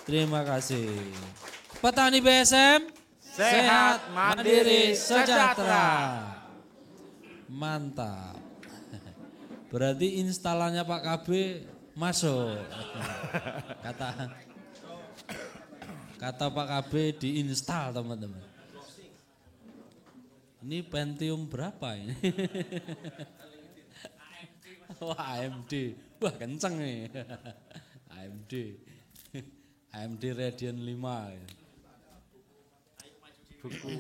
Terima kasih. Petani BSM Sehat, mandiri, sejahtera. Mantap. Berarti instalannya Pak KB masuk. Kata Pak KB diinstal teman-teman. Ini Pentium berapa ini? Wah AMD, wah kenceng nih. AMD, AMD Radeon 5. Buku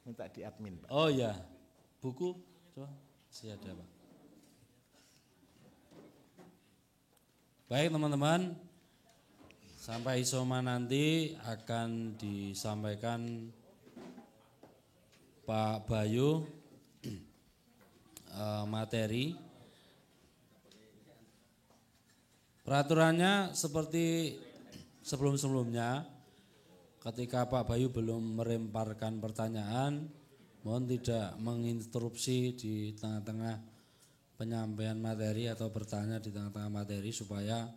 minta di admin, Pak. Oh ya, buku coba masih ada Pak. Baik teman-teman, sampai Isoma nanti akan disampaikan Pak Bayu materi. Peraturannya seperti sebelum-sebelumnya. Ketika Pak Bayu belum melemparkan pertanyaan, mohon tidak menginterupsi di tengah-tengah penyampaian materi atau bertanya di tengah-tengah materi supaya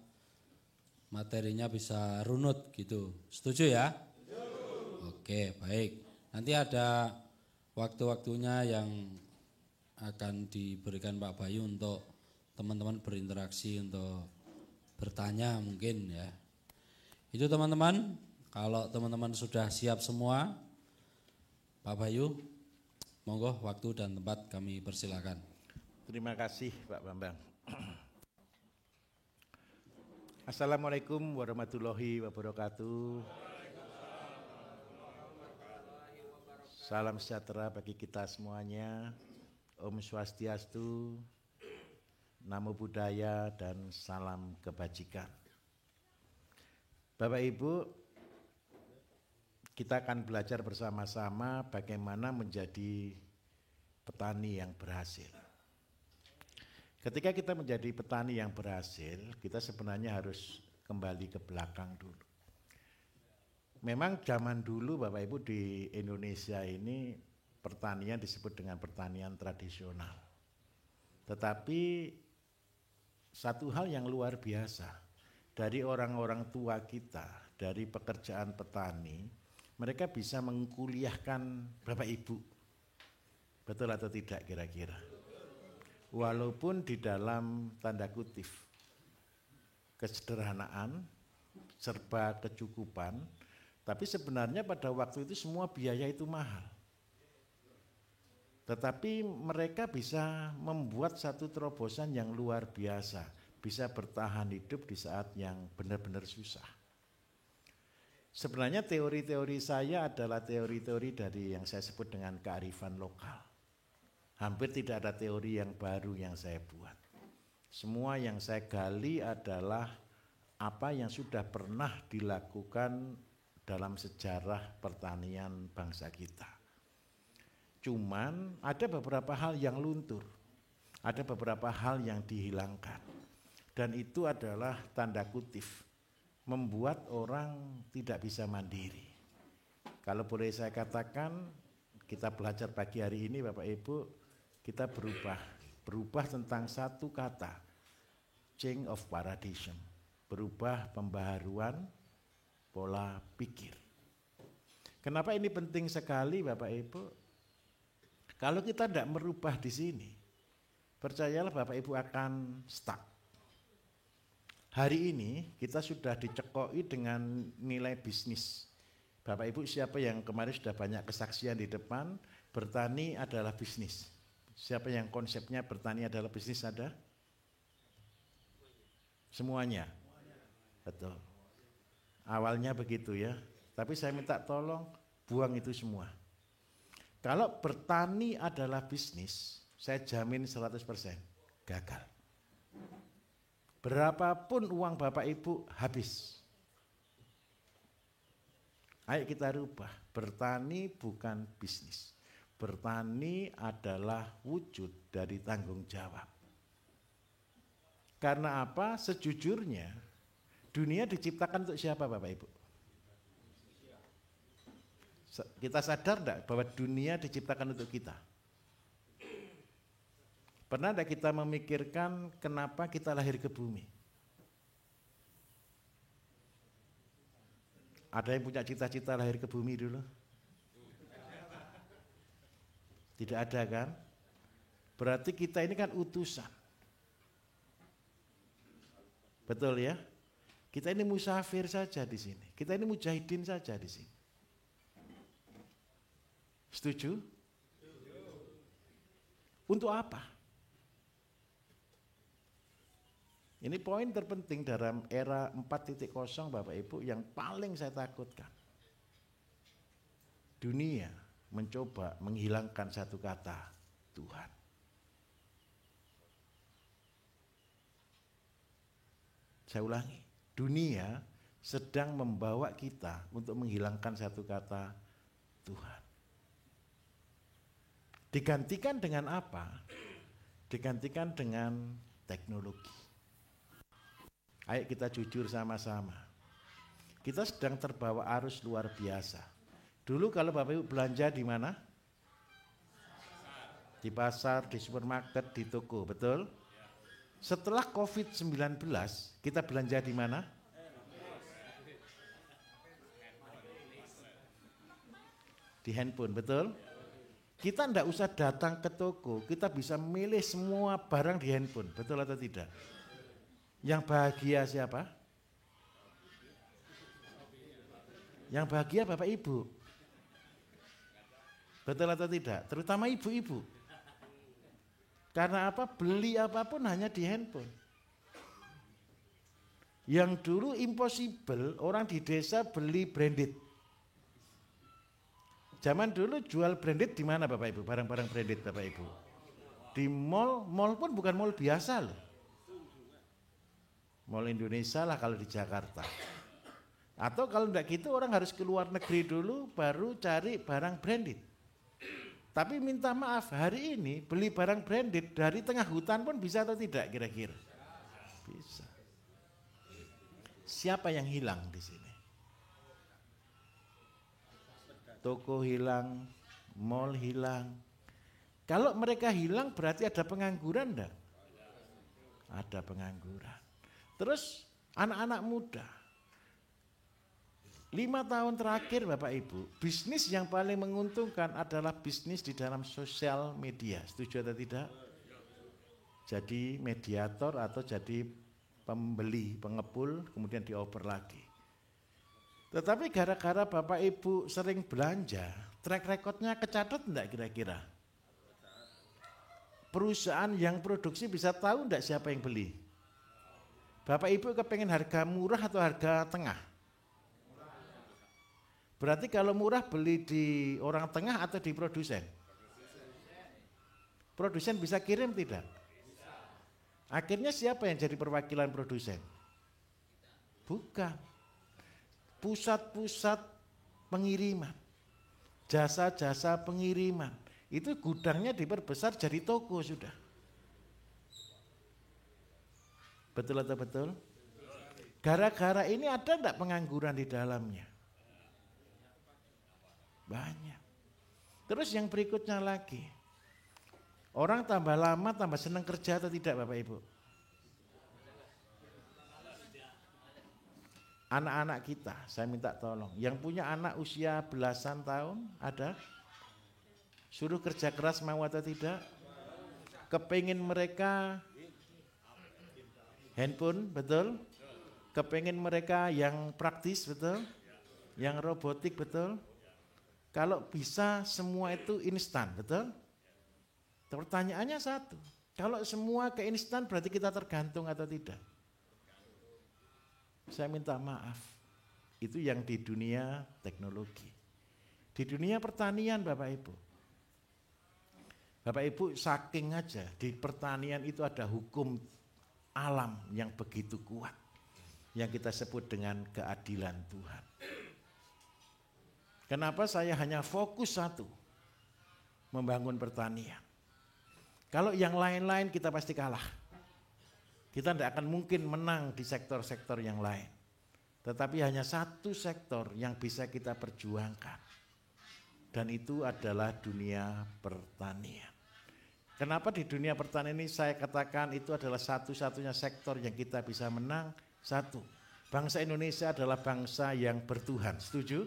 materinya bisa runut gitu. Setuju ya? Oke, baik. Nanti ada waktu-waktunya yang akan diberikan Pak Bayu untuk teman-teman berinteraksi untuk bertanya mungkin ya. Itu teman-teman. Kalau teman-teman sudah siap semua, Pak Bayu, monggo waktu dan tempat kami persilakan. Terima kasih Pak Bambang. Assalamualaikum warahmatullahi wabarakatuh. Salam sejahtera bagi kita semuanya. Om Swastiastu, Namo Buddhaya, dan salam kebajikan. Bapak Ibu, kita akan belajar bersama-sama bagaimana menjadi petani yang berhasil. Ketika kita menjadi petani yang berhasil, kita sebenarnya harus kembali ke belakang dulu. Memang zaman dulu Bapak Ibu di Indonesia ini pertanian disebut dengan pertanian tradisional. Tetapi satu hal yang luar biasa, dari orang-orang tua kita, dari pekerjaan petani, mereka bisa mengkuliahkan Bapak Ibu. Betul atau tidak kira-kira? Walaupun di dalam tanda kutip kesederhanaan, serba kecukupan, tapi sebenarnya pada waktu itu semua biaya itu mahal. Tetapi mereka bisa membuat satu terobosan yang luar biasa, bisa bertahan hidup di saat yang benar-benar susah. Sebenarnya teori-teori saya adalah teori-teori dari yang saya sebut dengan kearifan lokal. Hampir tidak ada teori yang baru yang saya buat. Semua yang saya gali adalah apa yang sudah pernah dilakukan dalam sejarah pertanian bangsa kita. Cuman ada beberapa hal yang luntur, ada beberapa hal yang dihilangkan. Dan itu adalah tanda kutip, membuat orang tidak bisa mandiri. Kalau boleh saya katakan, kita belajar pagi hari ini Bapak Ibu, kita berubah tentang satu kata, change of paradigm, berubah pembaharuan pola pikir. Kenapa ini penting sekali Bapak Ibu? Kalau kita tidak merubah di sini, percayalah Bapak Ibu akan stuck. Hari ini kita sudah dicekoi dengan nilai bisnis. Bapak Ibu siapa yang kemarin sudah banyak kesaksian di depan, bertani adalah bisnis. Siapa yang konsepnya bertani adalah bisnis ada? Semuanya. Betul. Awalnya begitu ya, tapi saya minta tolong buang itu semua. Kalau bertani adalah bisnis, saya jamin 100% gagal. Berapapun uang Bapak Ibu habis. Ayo kita rubah, bertani bukan bisnis. Bertani adalah wujud dari tanggung jawab. Karena apa? Sejujurnya dunia diciptakan untuk siapa Bapak Ibu? Kita sadar enggak bahwa dunia diciptakan untuk kita? Pernah enggak kita memikirkan kenapa kita lahir ke bumi? Ada yang punya cita-cita lahir ke bumi dulu? Tidak ada kan? Berarti kita ini kan utusan. Betul ya? Kita ini musafir saja di sini. Kita ini mujahidin saja di sini. Setuju? Untuk apa? Ini poin terpenting dalam era 4.0 Bapak Ibu yang paling saya takutkan. Dunia mencoba menghilangkan satu kata, Tuhan. Saya ulangi, dunia sedang membawa kita untuk menghilangkan satu kata, Tuhan. Digantikan dengan apa? Digantikan dengan teknologi. Ayo kita jujur sama-sama. Kita sedang terbawa arus luar biasa. Dulu kalau Bapak Ibu belanja di mana? Di pasar, di supermarket, di toko, betul? Setelah COVID-19, kita belanja di mana? Di handphone, betul? Kita tidak usah datang ke toko, kita bisa memilih semua barang di handphone, betul atau tidak? Yang bahagia siapa? Yang bahagia Bapak Ibu. Betul atau tidak? Terutama ibu-ibu. Karena apa? Beli apapun hanya di handphone. Yang dulu impossible orang di desa beli branded. Zaman dulu jual branded di mana Bapak Ibu? Barang-barang branded Bapak Ibu. Di mall pun bukan mall biasa loh. Mall Indonesia lah kalau di Jakarta. Atau kalau enggak gitu orang harus ke luar negeri dulu baru cari barang branded. Tapi minta maaf, hari ini beli barang branded dari tengah hutan pun bisa atau tidak kira-kira? Bisa. Siapa yang hilang di sini? Toko hilang, mall hilang. Kalau mereka hilang berarti ada pengangguran enggak? Ada pengangguran. Terus anak-anak muda, 5 tahun terakhir Bapak Ibu, bisnis yang paling menguntungkan adalah bisnis di dalam sosial media. Setuju atau tidak? Jadi mediator atau jadi pembeli, pengepul, kemudian dioper lagi. Tetapi gara-gara Bapak Ibu sering belanja, track recordnya kecatat enggak kira-kira? Perusahaan yang produksi bisa tahu enggak siapa yang beli? Bapak Ibu kepengen harga murah atau harga tengah? Berarti kalau murah beli di orang tengah atau di produsen? Produsen bisa kirim tidak? Akhirnya siapa yang jadi perwakilan produsen? Bukan. Pusat-pusat pengiriman, jasa-jasa pengiriman, itu gudangnya diperbesar jadi toko sudah. Betul atau betul? Gara-gara ini ada enggak pengangguran di dalamnya? Banyak. Terus yang berikutnya lagi, orang tambah lama tambah senang kerja atau tidak Bapak Ibu? Anak-anak kita, saya minta tolong, yang punya anak usia belasan tahun ada? Suruh kerja keras mau atau tidak? Kepingin mereka handphone, betul? Kepingin mereka yang praktis, betul? Yang robotik, betul? Kalau bisa semua itu instan, betul? Pertanyaannya satu, kalau semua ke instan berarti kita tergantung atau tidak? Saya minta maaf, itu yang di dunia teknologi. Di dunia pertanian Bapak Ibu. Bapak Ibu saking aja, di pertanian itu ada hukum alam yang begitu kuat, yang kita sebut dengan keadilan Tuhan. Kenapa saya hanya fokus satu, membangun pertanian? Kalau yang lain-lain kita pasti kalah. Kita tidak akan mungkin menang di sektor-sektor yang lain. Tetapi hanya satu sektor yang bisa kita perjuangkan. Dan itu adalah dunia pertanian. Kenapa di dunia pertanian ini saya katakan itu adalah satu-satunya sektor yang kita bisa menang? Satu, Bangsa Indonesia adalah bangsa yang bertuhan, setuju?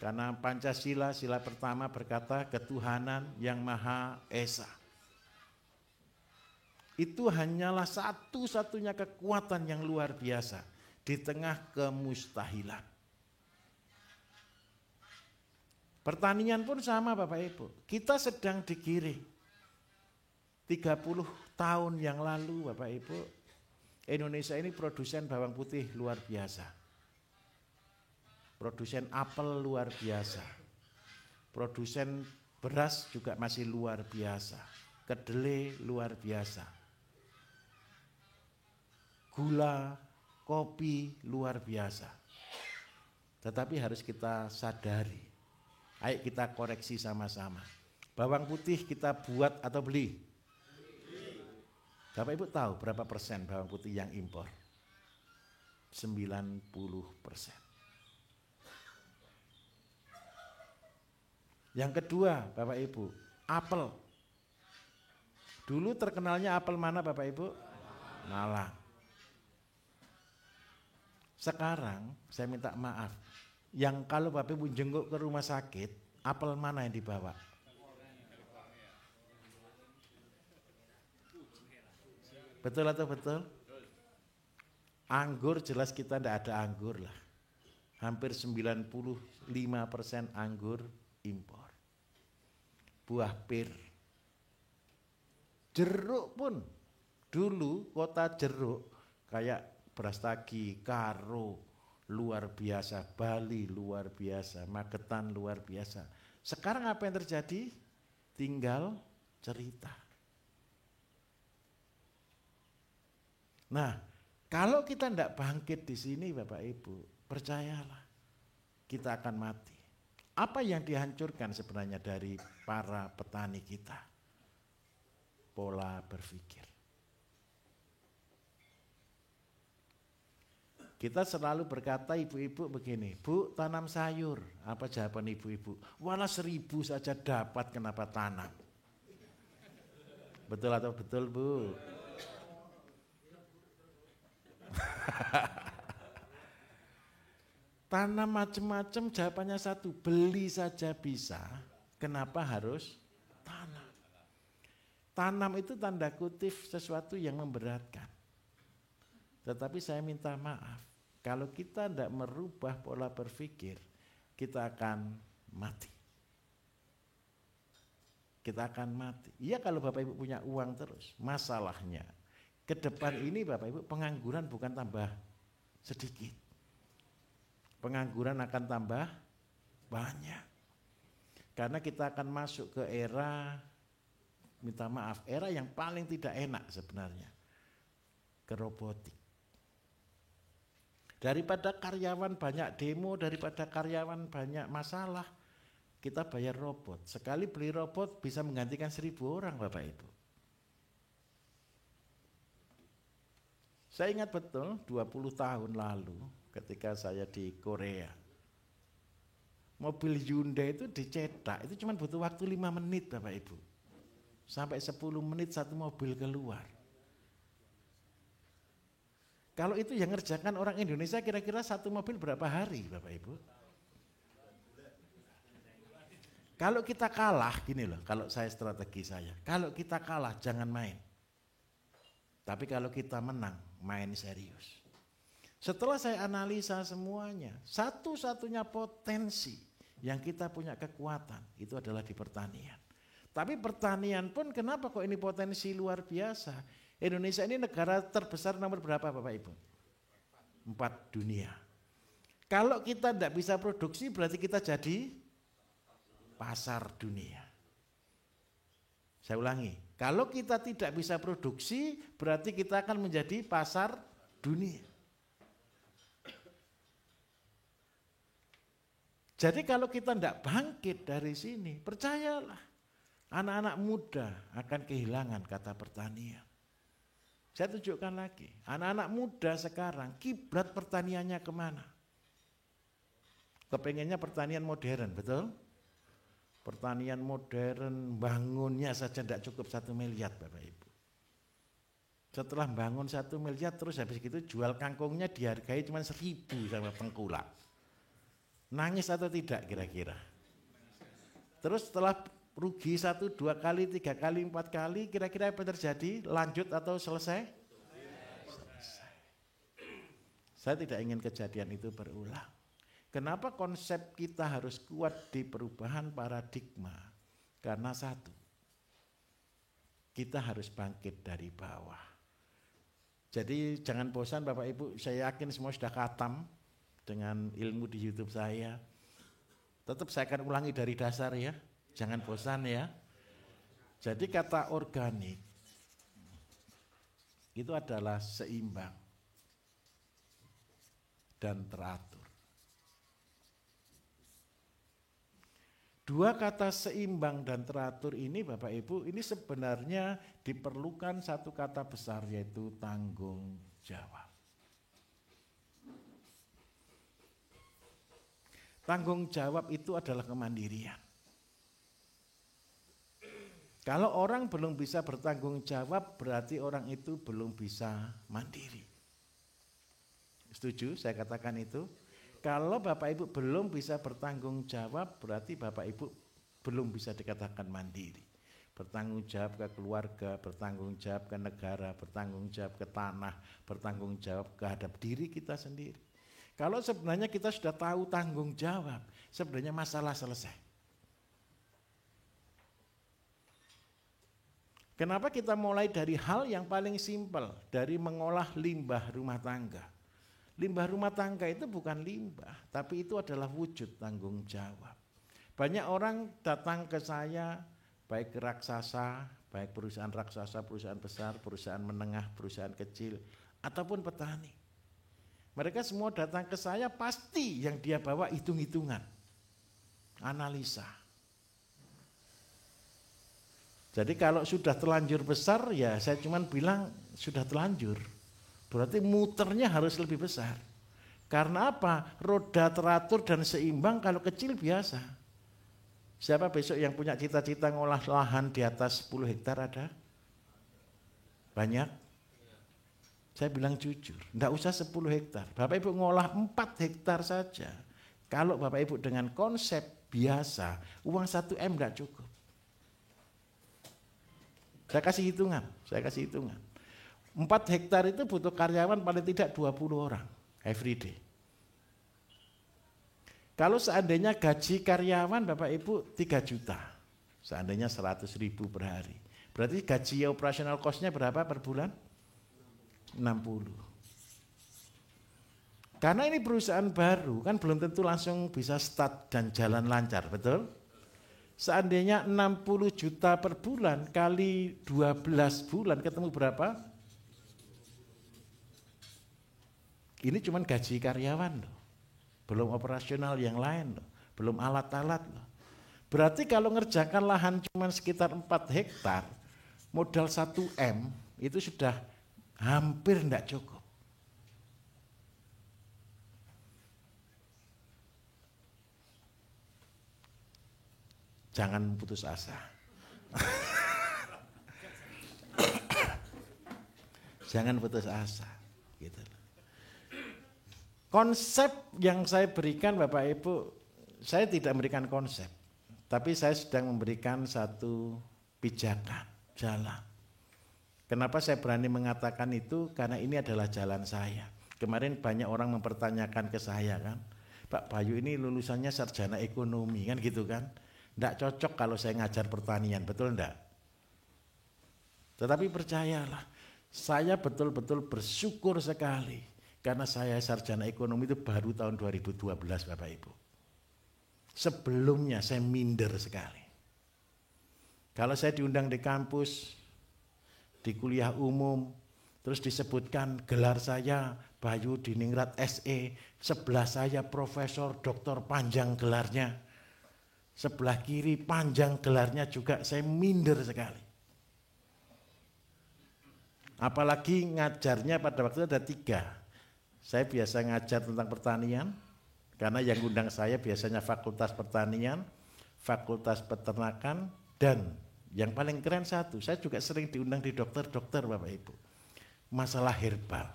Karena Pancasila, sila pertama berkata ketuhanan yang Maha Esa. Itu hanyalah satu-satunya kekuatan yang luar biasa di tengah kemustahilan. Pertanian pun sama Bapak Ibu. Kita sedang digiring. 30 tahun yang lalu Bapak Ibu, Indonesia ini produsen bawang putih luar biasa. Produsen apel luar biasa. Produsen beras juga masih luar biasa. Kedelai luar biasa. Gula, kopi luar biasa. Tetapi harus kita sadari. Ayo kita koreksi sama-sama. Bawang putih kita buat atau beli? Bapak Ibu tahu berapa persen bawang putih yang impor? 90%. Yang kedua Bapak Ibu, apel. Dulu terkenalnya apel mana Bapak Ibu? Malang. Sekarang saya minta maaf, yang kalau Bapak Ibu jenguk ke rumah sakit, apel mana yang dibawa? Betul atau betul? Anggur jelas kita tidak ada anggur lah. Hampir 95% anggur impor. Buah pir. Jeruk pun. Dulu kota jeruk kayak Brastagi, Karo, luar biasa. Bali luar biasa. Magetan luar biasa. Sekarang apa yang terjadi? Tinggal cerita. Nah, kalau kita tidak bangkit di sini Bapak Ibu, percayalah kita akan mati. Apa yang dihancurkan sebenarnya dari para petani kita? Pola berpikir. Kita selalu berkata ibu-ibu begini, Bu tanam sayur. Apa jawaban ibu-ibu? Walah 1000 saja dapat, kenapa tanam? Betul atau betul Bu? Tanam macam-macam, jawabannya satu, beli saja bisa. Kenapa harus tanam? Tanam itu tanda kutip sesuatu yang memberatkan. Tetapi saya minta maaf, kalau kita tidak merubah pola berpikir, kita akan mati. Kita akan mati. Iya kalau Bapak Ibu punya uang terus, masalahnya ke depan ini Bapak Ibu pengangguran bukan tambah sedikit. Pengangguran akan tambah banyak. Karena kita akan masuk ke era, minta maaf, era yang paling tidak enak sebenarnya. Ke robotik. Daripada karyawan banyak demo, daripada karyawan banyak masalah, kita bayar robot. Sekali beli robot bisa menggantikan 1000 orang Bapak Ibu. Saya ingat betul 20 tahun lalu ketika saya di Korea. Mobil Hyundai itu dicetak, itu cuma butuh waktu 5 menit Bapak Ibu. Sampai 10 menit satu mobil keluar. Kalau itu yang ngerjakan orang Indonesia kira-kira satu mobil berapa hari Bapak Ibu? Kalau kita kalah, gini loh, kalau saya strategi saya. Kalau kita kalah jangan main. Tapi kalau kita menang, main serius. Setelah saya analisa semuanya, satu-satunya potensi yang kita punya kekuatan itu adalah di pertanian. Tapi pertanian pun kenapa kok ini potensi luar biasa? Indonesia ini negara terbesar nomor berapa Bapak Ibu? 4 dunia. Kalau kita tidak bisa produksi berarti kita jadi pasar dunia. Saya ulangi, kalau kita tidak bisa produksi berarti kita akan menjadi pasar dunia. Jadi kalau kita tidak bangkit dari sini, percayalah anak-anak muda akan kehilangan kata pertanian. Saya tunjukkan lagi, anak-anak muda sekarang kiblat pertaniannya kemana? Kepengennya pertanian modern, betul? Pertanian modern, bangunnya saja tidak cukup 1 miliar Bapak Ibu. Setelah bangun 1 miliar terus habis gitu jual kangkungnya dihargai cuma 1.000 sama tengkulak. Nangis atau tidak kira-kira? Terus setelah rugi 1, 2 kali, 3 kali, 4 kali, kira-kira apa terjadi? Lanjut atau selesai? Selesai. Saya tidak ingin kejadian itu berulang. Kenapa konsep kita harus kuat di perubahan paradigma? Karena satu, kita harus bangkit dari bawah. Jadi jangan bosan Bapak Ibu, saya yakin semua sudah khatam dengan ilmu di YouTube saya. Tetap saya akan ulangi dari dasar ya, jangan bosan ya. Jadi kata organik itu adalah seimbang dan teratur. Dua kata seimbang dan teratur ini Bapak Ibu, ini sebenarnya diperlukan satu kata besar yaitu tanggung jawab. Tanggung jawab itu adalah kemandirian. Kalau orang belum bisa bertanggung jawab, berarti orang itu belum bisa mandiri. Setuju saya katakan itu? Kalau Bapak Ibu belum bisa bertanggung jawab, berarti Bapak Ibu belum bisa dikatakan mandiri. Bertanggung jawab ke keluarga, bertanggung jawab ke negara, bertanggung jawab ke tanah, bertanggung jawab kehadap diri kita sendiri. Kalau sebenarnya kita sudah tahu tanggung jawab, sebenarnya masalah selesai. Kenapa kita mulai dari hal yang paling simpel, dari mengolah limbah rumah tangga? Limbah rumah tangga itu bukan limbah, tapi itu adalah wujud tanggung jawab. Banyak orang datang ke saya, baik ke raksasa, baik perusahaan raksasa, perusahaan besar, perusahaan menengah, perusahaan kecil, ataupun petani. Mereka semua datang ke saya pasti yang dia bawa hitung-hitungan, analisa. Jadi kalau sudah terlanjur besar ya saya cuma bilang sudah terlanjur. Berarti muternya harus lebih besar. Karena apa? Roda teratur dan seimbang, kalau kecil biasa. Siapa besok yang punya cita-cita ngolah lahan di atas 10 hektar ada? Banyak? Saya bilang jujur, enggak usah 10 hektar. Bapak Ibu ngolah 4 hektar saja. Kalau Bapak Ibu dengan konsep biasa, uang 1 M enggak cukup. Saya kasih hitungan. 4 hektar itu butuh karyawan paling tidak 20 orang every day. Kalau seandainya gaji karyawan Bapak Ibu 3 juta, seandainya 100.000 per hari. Berarti gaji operasional cost-nya berapa per bulan? 60. Karena ini perusahaan baru, kan belum tentu langsung bisa start dan jalan lancar, betul? Seandainya 60 juta per bulan kali 12 bulan ketemu berapa? Ini cuma gaji karyawan loh, belum operasional yang lain loh, belum alat-alat loh. Berarti kalau ngerjakan lahan cuma sekitar 4 hektar, modal 1 M itu sudah hampir enggak cukup. Jangan putus asa. Jangan putus asa, gitu. Konsep yang saya berikan Bapak Ibu, saya tidak memberikan konsep, tapi saya sedang memberikan satu pijakan, jalan. Kenapa saya berani mengatakan itu? Karena ini adalah jalan saya. Kemarin banyak orang mempertanyakan ke saya kan, Pak Bayu ini lulusannya sarjana ekonomi kan gitu kan, enggak cocok kalau saya ngajar pertanian, betul enggak? Tetapi percayalah, saya betul-betul bersyukur sekali. Karena saya sarjana ekonomi itu baru tahun 2012 Bapak Ibu. Sebelumnya saya minder sekali. Kalau saya diundang di kampus, di kuliah umum, terus disebutkan gelar saya Bayu Diningrat SE, sebelah saya Profesor Doktor panjang gelarnya, sebelah kiri panjang gelarnya juga, saya minder sekali. Apalagi ngajarnya pada waktu itu ada 3. Saya biasa ngajar tentang pertanian, karena yang undang saya biasanya Fakultas Pertanian, Fakultas Peternakan, dan yang paling keren satu, saya juga sering diundang di dokter-dokter Bapak Ibu. masalah herbal.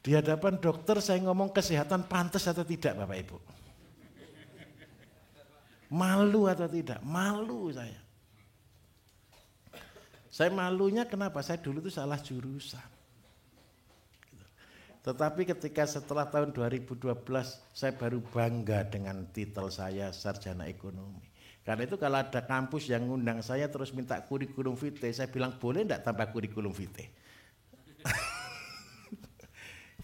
Di hadapan dokter saya ngomong kesehatan pantas atau tidak Bapak Ibu? Malu atau tidak? Malu saya. Saya malunya kenapa? Saya dulu itu salah jurusan. Tetapi ketika setelah tahun 2012 saya baru bangga dengan titel saya sarjana ekonomi. Karena itu kalau ada kampus yang ngundang saya terus minta kurikulum vitae, saya bilang boleh enggak tambah kurikulum vitae?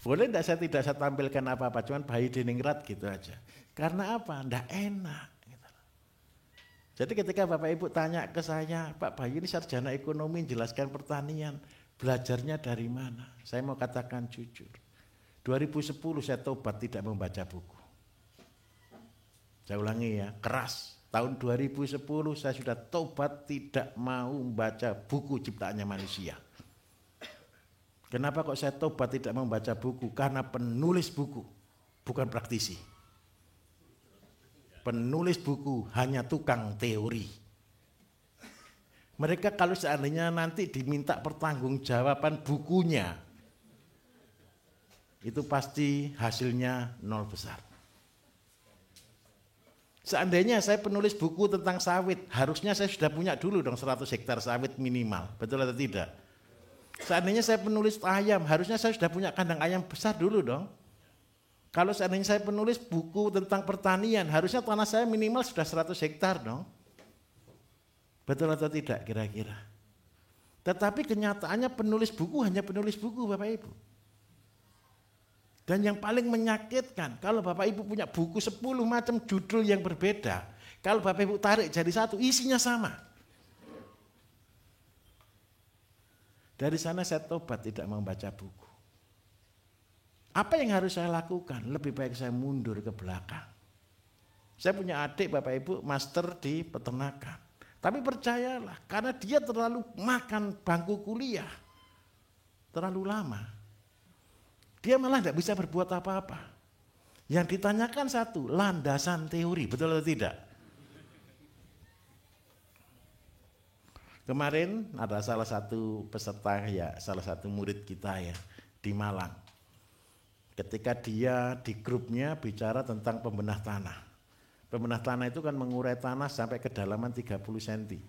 Boleh enggak tidak saya tampilkan apa-apa, cuman bayi diningrat gitu aja. Karena apa? Enggak enak. Gitu. Jadi ketika Bapak Ibu tanya ke saya, Pak Bayu ini sarjana ekonomi jelaskan pertanian, belajarnya dari mana? Saya mau katakan jujur. 2010 saya tobat tidak membaca buku. Saya ulangi ya, keras. Tahun 2010 saya sudah tobat tidak mau membaca buku ciptaannya manusia. Kenapa kok saya tobat tidak membaca buku? Karena penulis buku bukan praktisi. Penulis buku hanya tukang teori. Mereka kalau seandainya nanti diminta pertanggungjawaban bukunya, itu pasti hasilnya nol besar. Seandainya saya penulis buku tentang sawit, harusnya saya sudah punya dulu dong 100 hektar sawit minimal, betul atau tidak? Seandainya saya penulis ayam, harusnya saya sudah punya kandang ayam besar dulu dong. Kalau seandainya saya penulis buku tentang pertanian, harusnya tanah saya minimal sudah 100 hektar dong. Betul atau tidak kira-kira? Tetapi kenyataannya penulis buku hanya penulis buku Bapak Ibu. Dan yang paling menyakitkan, kalau Bapak Ibu punya buku 10 macam judul yang berbeda, kalau Bapak Ibu tarik jadi satu, isinya sama. Dari sana saya tobat tidak membaca buku. Apa yang harus saya lakukan? Lebih baik saya mundur ke belakang. Saya punya adik Bapak Ibu master di peternakan. Tapi percayalah, karena dia terlalu makan bangku kuliah, terlalu lama. Dia malah tidak bisa berbuat apa-apa. Yang ditanyakan satu, landasan teori, betul atau tidak? Kemarin ada salah satu peserta ya, salah satu murid kita ya di Malang. Ketika dia di grupnya bicara tentang pembenah tanah. Pembenah tanah itu kan mengurai tanah sampai kedalaman 30 cm.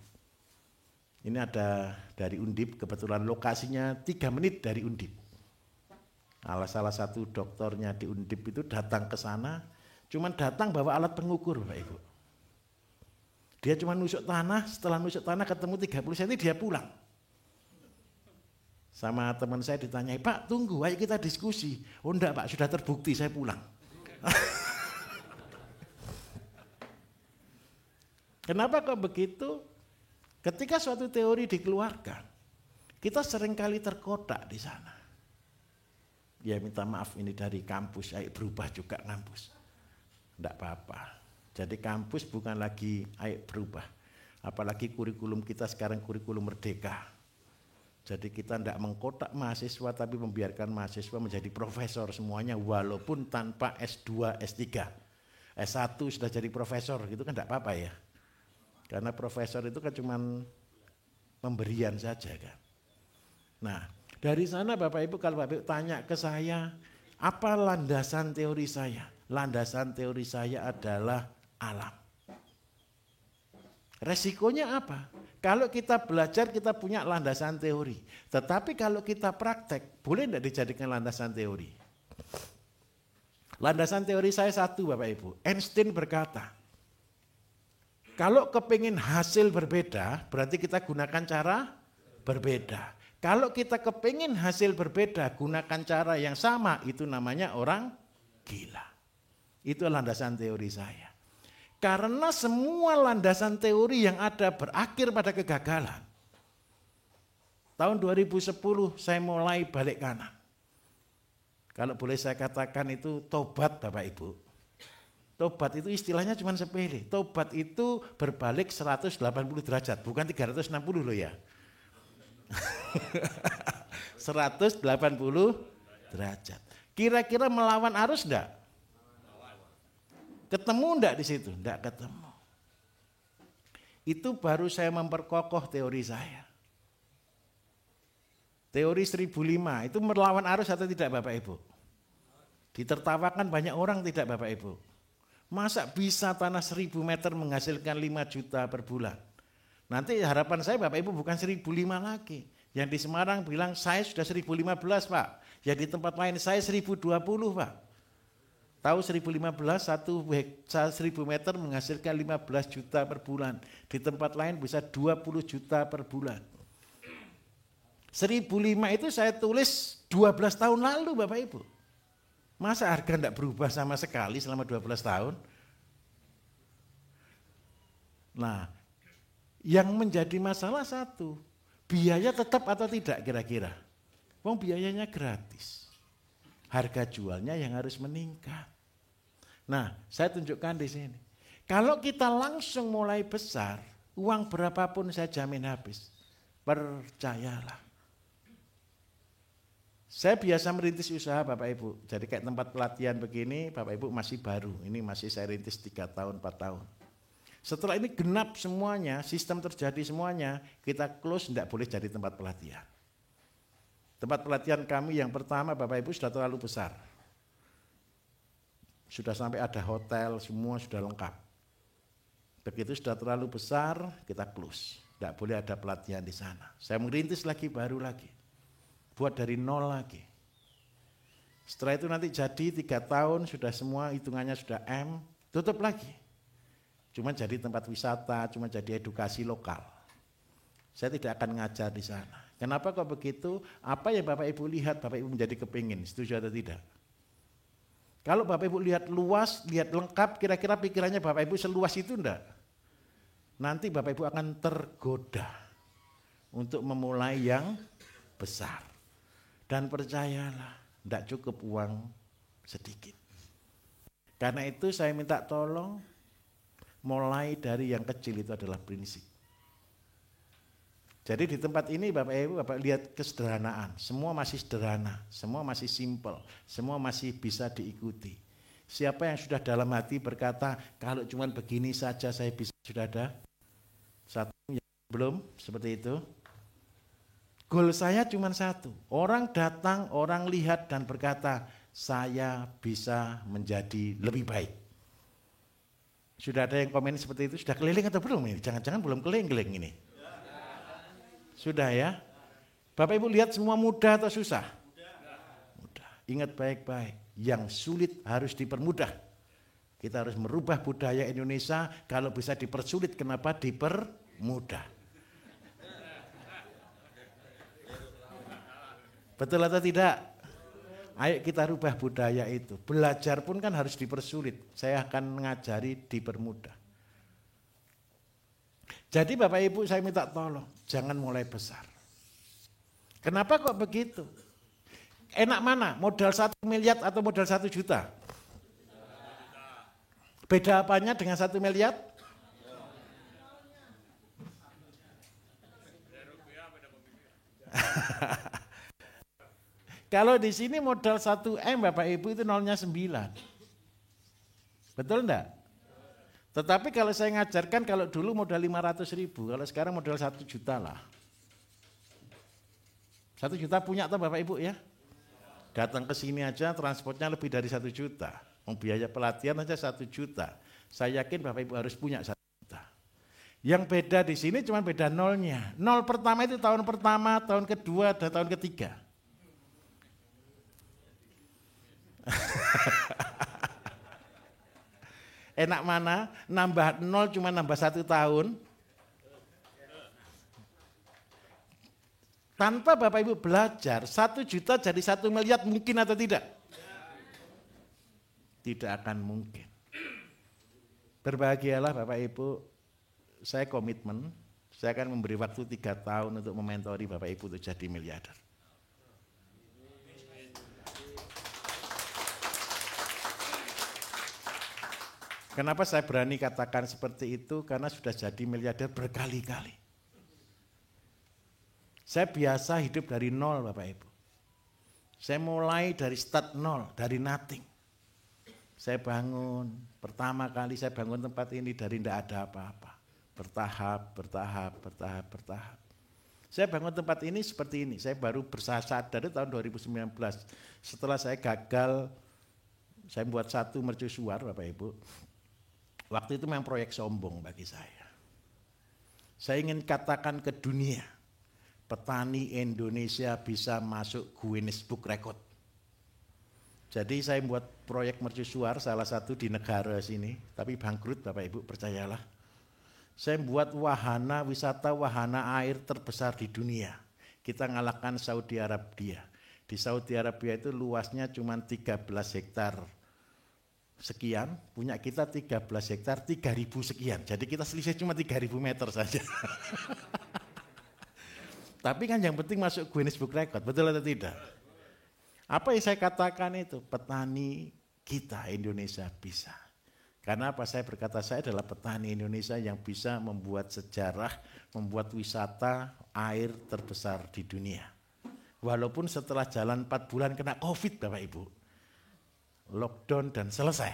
Ini ada dari Undip, kebetulan lokasinya 3 menit dari Undip. Salah satu dokternya di Undip itu datang ke sana, cuman datang bawa alat pengukur Bapak Ibu. Dia cuma nusuk tanah, setelah nusuk tanah ketemu 30 cm dia pulang. Sama teman saya ditanya, Pak tunggu, ayo kita diskusi. Oh enggak Pak, sudah terbukti saya pulang. Kenapa kok begitu? Ketika suatu teori dikeluarkan, kita seringkali terkotak di sana. Ya minta maaf ini dari kampus, ayo berubah juga kampus. Enggak apa-apa. Jadi kampus bukan lagi ayo berubah. Apalagi kurikulum kita sekarang kurikulum merdeka. Jadi kita enggak mengkotak mahasiswa tapi membiarkan mahasiswa menjadi profesor semuanya walaupun tanpa S2, S3. S1 sudah jadi profesor gitu kan enggak apa-apa ya. Karena profesor itu kan cuma pemberian saja kan. Nah, dari sana Bapak Ibu kalau Bapak Ibu tanya ke saya, apa landasan teori saya? Landasan teori saya adalah alam. Resikonya apa? Kalau kita belajar kita punya landasan teori. Tetapi kalau kita praktek, boleh tidak dijadikan landasan teori? Landasan teori saya satu Bapak Ibu. Einstein berkata, kalau kepingin hasil berbeda, berarti kita gunakan cara berbeda. Kalau kita kepingin hasil berbeda, gunakan cara yang sama, itu namanya orang gila. Itu landasan teori saya. Karena semua landasan teori yang ada berakhir pada kegagalan. Tahun 2010 saya mulai balik kanan. Kalau boleh saya katakan itu tobat Bapak Ibu. Tobat itu istilahnya cuma sepele. Tobat itu berbalik 180 derajat, bukan 360 loh ya. 180 derajat. Kira-kira melawan arus enggak? Ketemu enggak di situ? Enggak ketemu. Itu baru saya memperkokoh teori saya. Teori 1005 itu melawan arus atau tidak Bapak Ibu? Ditertawakan banyak orang tidak Bapak Ibu? Masa bisa tanah 1000 meter menghasilkan 5 juta per bulan? Nanti harapan saya Bapak Ibu bukan 1005 lagi. Yang di Semarang bilang saya sudah 1015 Pak. Yang di tempat lain saya 1020 Pak. Tahu 1015 1000 meter menghasilkan 15 juta per bulan. Di tempat lain bisa 20 juta per bulan. 1005 itu saya tulis 12 tahun lalu Bapak Ibu. Masa harga tidak berubah sama sekali selama 12 tahun? Nah, yang menjadi masalah satu, biaya tetap atau tidak kira-kira? Wong biayanya gratis. Harga jualnya yang harus meningkat. Nah, saya tunjukkan di sini. Kalau kita langsung mulai besar, uang berapapun saya jamin habis. Percayalah. Saya biasa merintis usaha Bapak Ibu. Jadi kayak tempat pelatihan begini, Bapak Ibu masih baru. Ini masih saya rintis 3 tahun, 4 tahun. Setelah ini genap semuanya, sistem terjadi semuanya, kita close, tidak boleh jadi tempat pelatihan. Tempat pelatihan kami yang pertama Bapak Ibu sudah terlalu besar. Sudah sampai ada hotel, semua sudah lengkap. Begitu sudah terlalu besar, kita close. Tidak boleh ada pelatihan di sana. Saya merintis lagi, baru lagi. Buat dari nol lagi. Setelah itu nanti jadi 3 tahun, sudah semua hitungannya sudah M, tutup lagi. Cuma jadi tempat wisata, cuma jadi edukasi lokal. Saya tidak akan ngajar di sana. Kenapa kok begitu? Apa yang Bapak Ibu lihat, Bapak Ibu menjadi kepingin, setuju atau tidak? Kalau Bapak Ibu lihat luas, lihat lengkap, kira-kira pikirannya Bapak Ibu seluas itu enggak? Nanti Bapak Ibu akan tergoda untuk memulai yang besar. Dan percayalah, enggak cukup uang sedikit. Karena itu saya minta tolong, mulai dari yang kecil itu adalah prinsip. Jadi di tempat ini Bapak Ibu, Bapak lihat kesederhanaan. Semua masih sederhana, semua masih simple, semua masih bisa diikuti. Siapa yang sudah dalam hati berkata, kalau cuma begini saja saya bisa, sudah ada? Satu yang belum seperti itu. Goal saya cuma satu. Orang datang, orang lihat dan berkata, saya bisa menjadi lebih baik. Sudah ada yang komen seperti itu? Sudah keliling atau belum ini? Jangan-jangan belum keliling ini. Sudah ya? Bapak Ibu lihat semua mudah atau susah? Mudah. Ingat baik-baik, yang sulit harus dipermudah. Kita harus merubah budaya Indonesia, kalau bisa dipersulit, kenapa dipermudah? Betul atau tidak? Ayo kita rubah budaya itu. Belajar pun kan harus dipersulit. Saya akan mengajari dipermudah. Jadi Bapak Ibu saya minta tolong, jangan mulai besar. Kenapa kok begitu? Enak mana? Modal 1 miliar atau modal 1 juta? Beda apanya dengan 1 miliar? Kalau di sini modal 1 M Bapak Ibu itu nolnya 9. Betul enggak? Tetapi kalau saya ngajarkan, kalau dulu modal 500.000, kalau sekarang modal 1 juta lah. 1 juta punya atau Bapak Ibu ya? Datang ke sini aja transportnya lebih dari 1 juta. Biaya pelatihan aja 1 juta. Saya yakin Bapak Ibu harus punya 1 juta. Yang beda di sini cuma beda nolnya. Nol pertama itu tahun pertama, tahun kedua, dan tahun ketiga. Enak mana? Nambah 0 cuma nambah 1 tahun. Tanpa Bapak Ibu belajar, 1 juta jadi 1 miliar mungkin atau tidak? Tidak akan mungkin. Berbahagialah Bapak Ibu, saya komitmen, saya akan memberi waktu 3 tahun untuk mementori Bapak Ibu untuk jadi miliarder. Kenapa saya berani katakan seperti itu? Karena sudah jadi miliarder berkali-kali. Saya biasa hidup dari nol Bapak Ibu. Saya mulai dari start nol, dari nothing. Saya bangun, pertama kali saya bangun tempat ini dari tidak ada apa-apa. Bertahap. Saya bangun tempat ini seperti ini. Saya baru sadar di tahun 2019. Setelah saya gagal, saya buat satu mercusuar Bapak Ibu. Waktu itu memang proyek sombong bagi saya. Saya ingin katakan ke dunia, petani Indonesia bisa masuk Guinness Book Record. Jadi saya buat proyek mercusuar salah satu di negara sini, tapi bangkrut Bapak Ibu, percayalah. Saya buat wahana wisata wahana air terbesar di dunia. Kita ngalahkan Saudi Arabia. Di Saudi Arabia itu luasnya cuma 13 hektar sekian, punya kita 13 hektar 3.000 sekian. Jadi kita selisih cuma 3.000 meter saja. Tapi kan yang penting masuk Guinness Book Record, betul atau tidak? Apa yang saya katakan itu? Petani kita Indonesia bisa. Karena apa saya berkata, saya adalah petani Indonesia yang bisa membuat sejarah, membuat wisata air terbesar di dunia. Walaupun setelah jalan 4 bulan kena COVID Bapak Ibu. Lockdown dan selesai.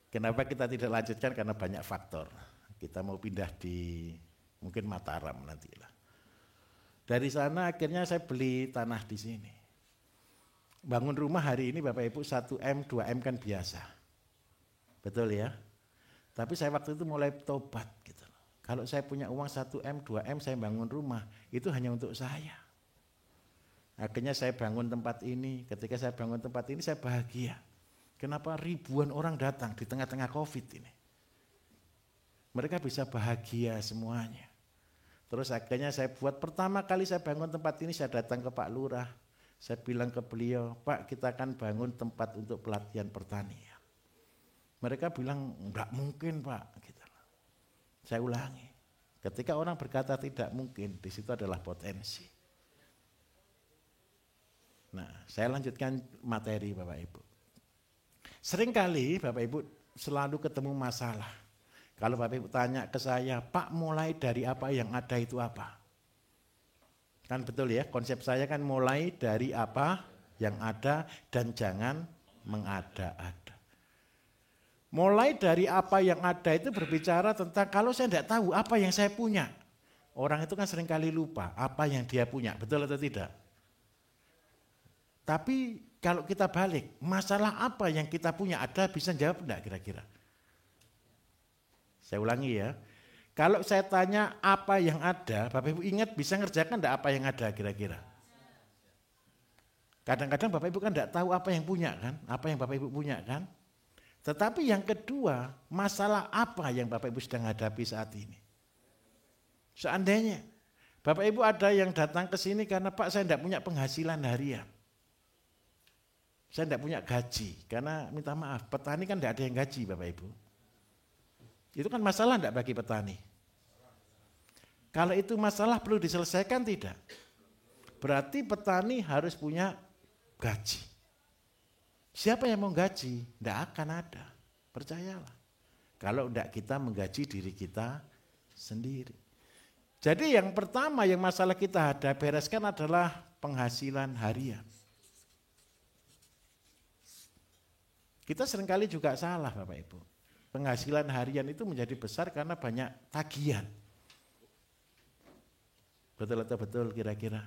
Kenapa kita tidak lanjutkan? Karena banyak faktor. Kita mau pindah di mungkin Mataram nantilah. Dari sana akhirnya saya beli tanah di sini. Bangun rumah hari ini Bapak Ibu 1M, 2M kan biasa. Betul ya? Tapi saya waktu itu mulai tobat gitu. Kalau saya punya uang 1M, 2M saya bangun rumah, itu hanya untuk saya. Akhirnya saya bangun tempat ini, ketika saya bangun tempat ini saya bahagia. Kenapa ribuan orang datang di tengah-tengah COVID ini? Mereka bisa bahagia semuanya. Terus akhirnya saya buat, pertama kali saya bangun tempat ini saya datang ke Pak Lurah. Saya bilang ke beliau, Pak kita akan bangun tempat untuk pelatihan pertanian. Mereka bilang, enggak mungkin Pak. Gitu. Saya ulangi, ketika orang berkata tidak mungkin, di situ adalah potensi. Nah, saya lanjutkan materi Bapak Ibu. Seringkali Bapak Ibu selalu ketemu masalah. Kalau Bapak Ibu tanya ke saya, Pak mulai dari apa yang ada itu apa? Kan betul ya, konsep saya kan mulai dari apa yang ada dan jangan mengada-ada. Mulai dari apa yang ada itu berbicara tentang kalau saya tidak tahu apa yang saya punya. Orang itu kan seringkali lupa apa yang dia punya, betul atau tidak? Tapi kalau kita balik, masalah apa yang kita punya ada, bisa jawab enggak kira-kira? Saya ulangi ya. Kalau saya tanya apa yang ada, Bapak Ibu ingat bisa ngerjakan enggak apa yang ada kira-kira? Kadang-kadang Bapak Ibu kan enggak tahu apa yang punya kan? Apa yang Bapak Ibu punya kan? Tetapi yang kedua, masalah apa yang Bapak Ibu sedang hadapi saat ini? Seandainya Bapak Ibu ada yang datang ke sini karena Pak saya enggak punya penghasilan harian. Saya tidak punya gaji, karena minta maaf, petani kan tidak ada yang gaji Bapak Ibu. Itu kan masalah tidak bagi petani? Kalau itu masalah perlu diselesaikan tidak? Berarti petani harus punya gaji. Siapa yang mau gaji? Tidak akan ada, percayalah. Kalau tidak kita menggaji diri kita sendiri. Jadi yang pertama yang masalah kita bereskan adalah penghasilan harian. Kita seringkali juga salah Bapak Ibu. Penghasilan harian itu menjadi besar karena banyak tagihan. Betul atau betul kira-kira?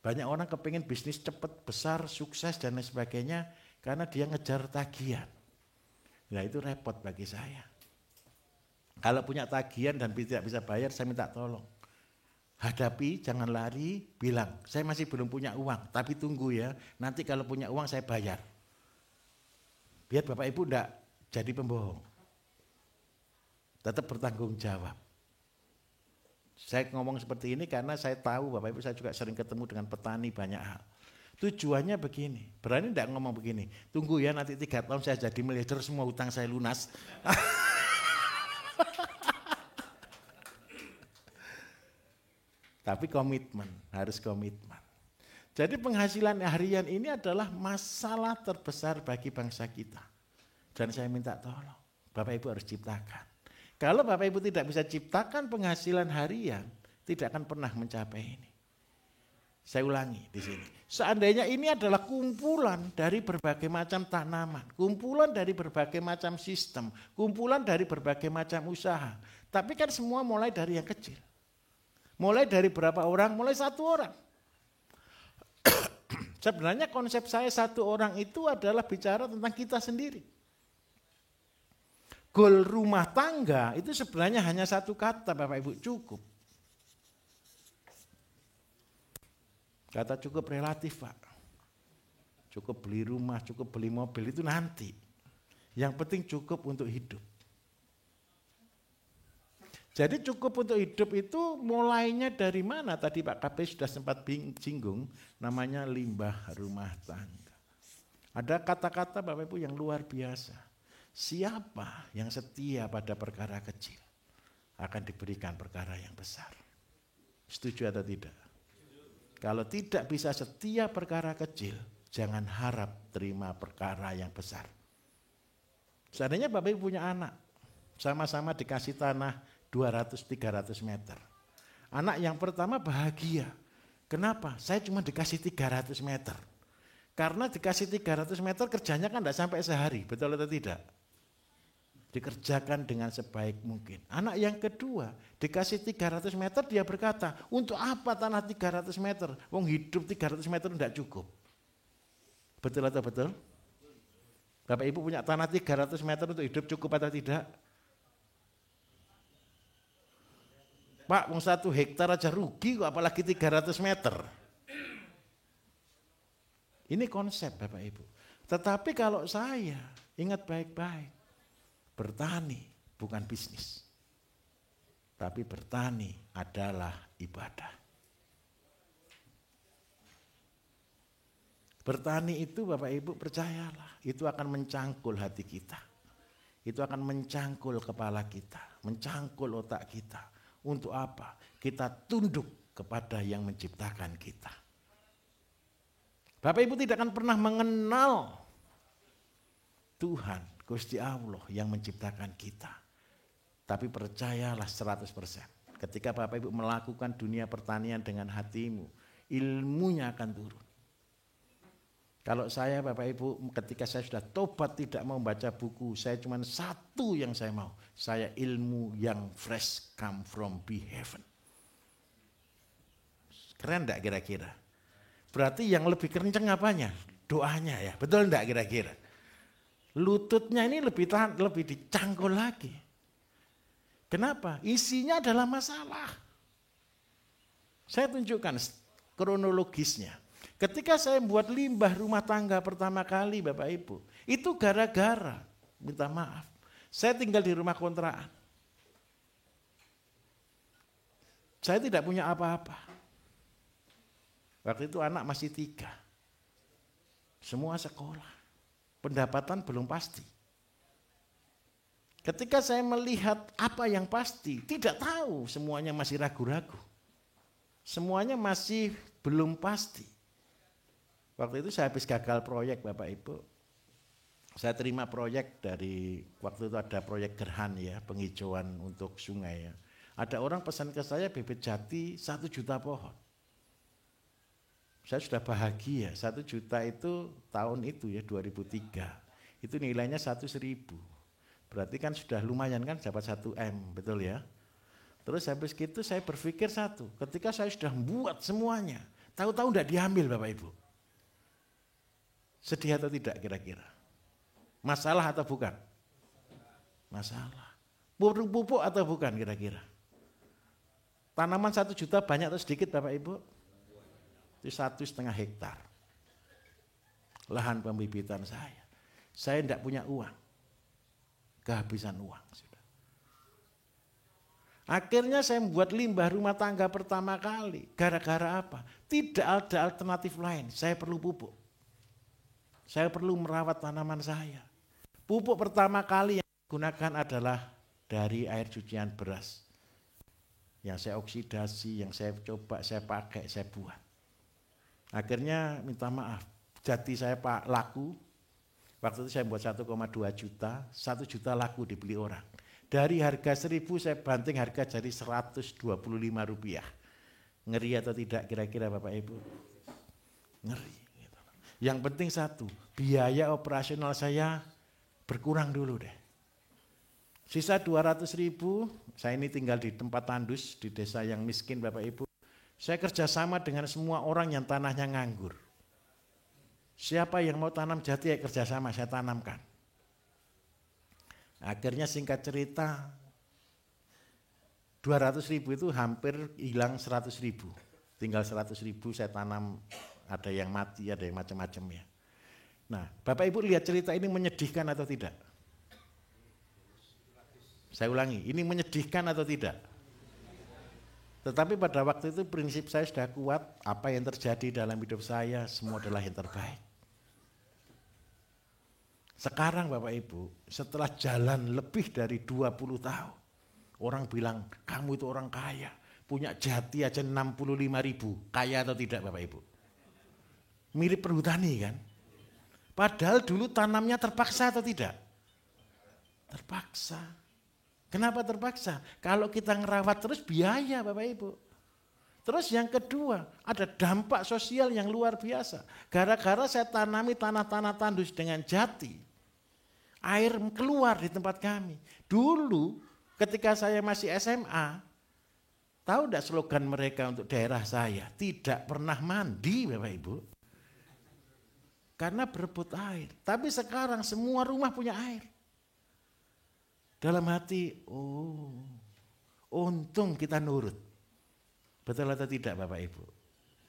Banyak orang kepingin bisnis cepat, besar, sukses dan lain sebagainya karena dia ngejar tagihan. Nah itu repot bagi saya. Kalau punya tagihan dan tidak bisa bayar, saya minta tolong. Hadapi, jangan lari, bilang, saya masih belum punya uang, tapi tunggu ya, nanti kalau punya uang saya bayar. Biar Bapak Ibu enggak jadi pembohong. Tetap bertanggung jawab. Saya ngomong seperti ini karena saya tahu Bapak Ibu saya juga sering ketemu dengan petani banyak hal. Tujuannya begini, berani enggak ngomong begini, tunggu ya nanti 3 tahun saya jadi miliarder semua hutang saya lunas. Tapi komitmen, harus komitmen. Jadi penghasilan harian ini adalah masalah terbesar bagi bangsa kita. Dan saya minta tolong, Bapak Ibu harus ciptakan. Kalau Bapak Ibu tidak bisa ciptakan penghasilan harian, tidak akan pernah mencapai ini. Saya ulangi di sini. Seandainya ini adalah kumpulan dari berbagai macam tanaman, kumpulan dari berbagai macam sistem, kumpulan dari berbagai macam usaha. Tapi kan semua mulai dari yang kecil. Mulai dari berapa orang? Mulai 1 orang. Sebenarnya konsep saya 1 orang itu adalah bicara tentang kita sendiri. Goal rumah tangga itu sebenarnya hanya 1 kata Bapak Ibu, cukup. Kata cukup relatif Pak. Cukup beli rumah, cukup beli mobil itu nanti. Yang penting cukup untuk hidup. Jadi cukup untuk hidup itu mulainya dari mana? Tadi Pak KP sudah sempat singgung, namanya limbah rumah tangga. Ada kata-kata Bapak Ibu yang luar biasa. Siapa yang setia pada perkara kecil akan diberikan perkara yang besar. Setuju atau tidak? Kalau tidak bisa setia perkara kecil, jangan harap terima perkara yang besar. Seandainya Bapak Ibu punya anak, sama-sama dikasih tanah 200-300 meter. Anak yang pertama bahagia. Kenapa? Saya cuma dikasih 300 meter. Karena dikasih 300 meter kerjanya kan tidak sampai sehari, betul atau tidak? Dikerjakan dengan sebaik mungkin. Anak yang kedua dikasih 300 meter dia berkata, untuk apa tanah 300 meter? Wong hidup 300 meter tidak cukup. Betul atau betul? Bapak Ibu punya tanah 300 meter untuk hidup cukup atau tidak? Pak, wong 1 hektar aja rugi kok apalagi 300 meter. Ini konsep Bapak Ibu. Tetapi kalau saya ingat baik-baik, bertani bukan bisnis. Tapi bertani adalah ibadah. Bertani itu Bapak Ibu percayalah, itu akan mencangkul hati kita. Itu akan mencangkul kepala kita, mencangkul otak kita. Untuk apa? Kita tunduk kepada yang menciptakan kita. Bapak Ibu tidak akan pernah mengenal Tuhan, Gusti Allah yang menciptakan kita. Tapi percayalah 100%. Ketika Bapak Ibu melakukan dunia pertanian dengan hatimu, ilmunya akan turun. Kalau saya Bapak Ibu ketika saya sudah tobat tidak mau baca buku, saya cuma 1 yang saya mau. Saya ilmu yang fresh come from be heaven. Keren enggak kira-kira? Berarti yang lebih kenceng apanya? Doanya ya, betul enggak kira-kira? Lututnya ini lebih dicangkul lagi. Kenapa? Isinya adalah masalah. Saya tunjukkan kronologisnya. Ketika saya membuat limbah rumah tangga pertama kali Bapak Ibu, itu gara-gara, minta maaf, saya tinggal di rumah kontrakan. Saya tidak punya apa-apa. Waktu itu anak masih 3. Semua sekolah. Pendapatan belum pasti. Ketika saya melihat apa yang pasti, tidak tahu, semuanya masih ragu-ragu. Semuanya masih belum pasti. Waktu itu saya habis gagal proyek Bapak Ibu. Saya terima proyek dari, waktu itu ada proyek Gerhan ya, penghijauan untuk sungai ya. Ada orang pesan ke saya bibit jati 1 juta pohon. Saya sudah bahagia, 1 juta itu tahun itu ya 2003. Itu nilainya 100.000. Berarti kan sudah lumayan kan dapat 1 M, betul ya. Terus habis itu saya berpikir satu, ketika saya sudah membuat semuanya, tahu-tahu tidak diambil Bapak Ibu. Sedih atau tidak kira-kira? Masalah atau bukan? Masalah. Pupuk atau bukan kira-kira? Tanaman 1 juta banyak atau sedikit Bapak Ibu? Itu 1,5 hektar. Lahan pembibitan saya. Saya tidak punya uang. Kehabisan uang. Sudah. Akhirnya saya membuat limbah rumah tangga pertama kali. Gara-gara apa? Tidak ada alternatif lain. Saya perlu pupuk. Saya perlu merawat tanaman saya. Pupuk pertama kali yang digunakan adalah dari air cucian beras. Yang saya oksidasi, yang saya coba, saya pakai, saya buat. Akhirnya minta maaf, jati saya laku. Waktu itu saya buat 1,2 juta, 1 juta laku dibeli orang. Dari harga 1.000 saya banting harga jadi Rp125. Ngeri atau tidak kira-kira Bapak Ibu? Ngeri. Yang penting satu, biaya operasional saya berkurang dulu deh. Sisa 200.000, saya ini tinggal di tempat tandus, di desa yang miskin Bapak Ibu. Saya kerjasama dengan semua orang yang tanahnya nganggur. Siapa yang mau tanam jati, ya kerjasama, saya tanamkan. Akhirnya singkat cerita, 200.000 itu hampir hilang 100.000. Tinggal 100.000 saya tanam, ada yang mati, ada yang macam-macam ya. Nah, Bapak Ibu lihat cerita ini menyedihkan atau tidak? Saya ulangi, ini menyedihkan atau tidak? Tetapi pada waktu itu prinsip saya sudah kuat, apa yang terjadi dalam hidup saya semua adalah yang terbaik. Sekarang Bapak Ibu, setelah jalan lebih dari 20 tahun, orang bilang, kamu itu orang kaya, punya jati aja 65.000, kaya atau tidak Bapak Ibu? Mirip perhutani kan? Padahal dulu tanamnya terpaksa atau tidak? Terpaksa. Kenapa terpaksa? Kalau kita ngerawat terus biaya Bapak Ibu. Terus yang kedua, ada dampak sosial yang luar biasa. Gara-gara saya tanami tanah-tanah tandus dengan jati, air keluar di tempat kami. Dulu ketika saya masih SMA, tahu enggak slogan mereka untuk daerah saya? Tidak pernah mandi Bapak Ibu. Karena berebut air. Tapi sekarang semua rumah punya air. Dalam hati, oh, untung kita nurut. Betul atau tidak Bapak Ibu?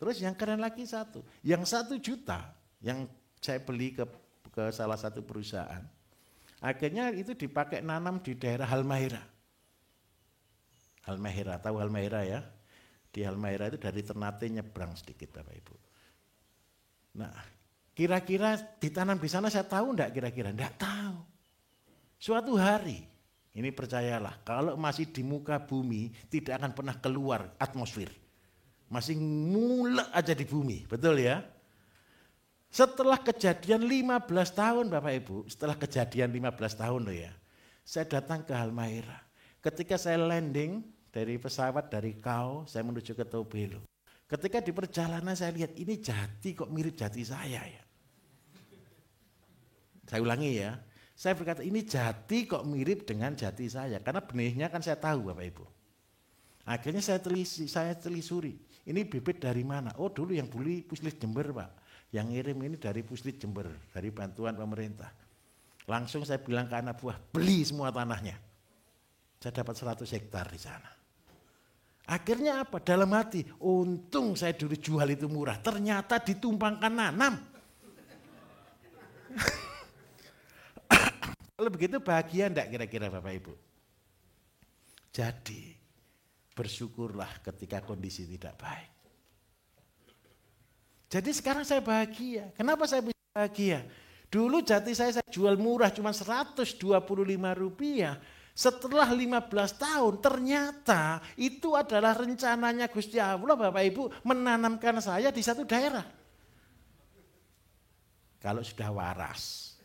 Terus yang keren lagi satu. Yang 1 juta yang saya beli ke salah satu perusahaan. Akhirnya itu dipakai nanam di daerah Halmahera. Halmahera, tahu Halmahera ya? Di Halmahera itu dari Ternate nyebrang sedikit Bapak Ibu. Nah, kira-kira ditanam di sana saya tahu enggak kira-kira? Enggak tahu. Suatu hari, ini percayalah, kalau masih di muka bumi tidak akan pernah keluar atmosfer. Masih mulek aja di bumi, betul ya? Setelah kejadian 15 tahun Bapak Ibu, setelah kejadian 15 tahun loh ya, saya datang ke Halmahera. Ketika saya landing dari pesawat dari Kau, saya menuju ke Tobelo. Ketika di perjalanan saya lihat ini jati kok mirip jati saya ya. Saya ulangi ya. Saya berkata ini jati kok mirip dengan jati saya. Karena benihnya kan saya tahu Bapak Ibu. Akhirnya saya telisuri. Ini bibit dari mana? Oh dulu yang beli Puslit Jember Pak. Yang ngirim ini dari Puslit Jember. Dari bantuan pemerintah. Langsung saya bilang ke anak buah, beli semua tanahnya. Saya dapat 100 hektar di sana. Akhirnya apa? Dalam hati, untung saya dulu jual itu murah. Ternyata ditumpangkan nanam. Kalau begitu bahagia enggak kira-kira Bapak Ibu? Jadi bersyukurlah ketika kondisi tidak baik. Jadi sekarang saya bahagia. Kenapa saya bisa bahagia? Dulu jati saya jual murah cuma Rp125. Setelah 15 tahun ternyata itu adalah rencananya Gusti Allah Bapak Ibu menanamkan saya di satu daerah. Kalau sudah waras.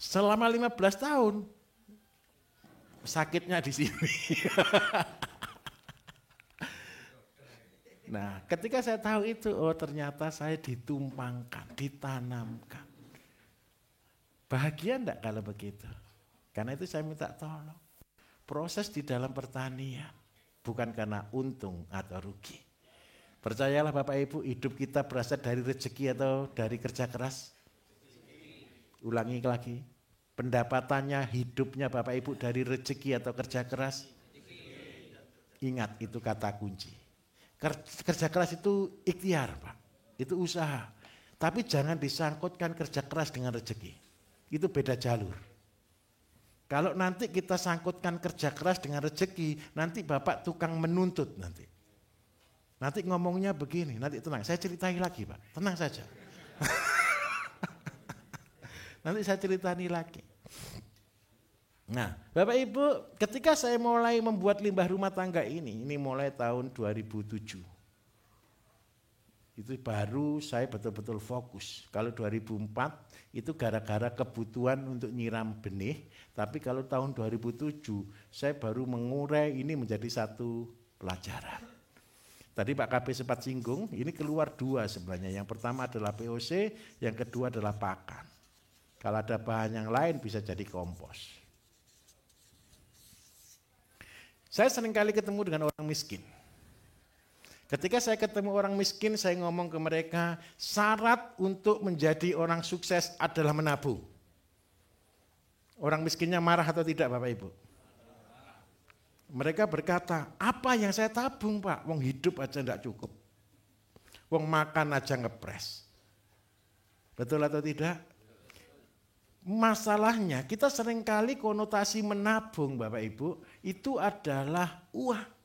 Selama 15 tahun sakitnya di sini. Nah, ketika saya tahu itu, oh ternyata saya ditumpangkan, ditanamkan. Bahagia enggak kalau begitu? Karena itu saya minta tolong. Proses di dalam pertanian bukan karena untung atau rugi. Percayalah Bapak Ibu, hidup kita berasal dari rezeki atau dari kerja keras? Ulangi lagi, pendapatannya, hidupnya Bapak Ibu dari rezeki atau kerja keras? Ingat itu kata kunci. Kerja keras itu ikhtiar Pak, itu usaha. Tapi jangan disangkutkan kerja keras dengan rezeki. Itu beda jalur. Kalau nanti kita sangkutkan kerja keras dengan rezeki, nanti Bapak tukang menuntut nanti. Nanti ngomongnya begini, nanti tenang, saya ceritain lagi Pak, tenang saja. Nanti saya ceritain lagi. Nah, Bapak Ibu, ketika saya mulai membuat limbah rumah tangga ini mulai tahun 2007. Itu baru saya betul-betul fokus. Kalau 2004 itu gara-gara kebutuhan untuk nyiram benih, tapi kalau tahun 2007 saya baru mengurai ini menjadi satu pelajaran. Tadi Pak KB sempat singgung, ini keluar 2 sebenarnya. Yang pertama adalah POC, yang kedua adalah pakan. Kalau ada bahan yang lain bisa jadi kompos. Saya seringkali ketemu dengan orang miskin. Ketika saya ketemu orang miskin, saya ngomong ke mereka, syarat untuk menjadi orang sukses adalah menabung. Orang miskinnya marah atau tidak Bapak Ibu? Mereka berkata, apa yang saya tabung Pak? Wong hidup aja enggak cukup. Wong makan aja ngepres. Betul atau tidak? Masalahnya kita seringkali konotasi menabung Bapak Ibu, itu adalah uang.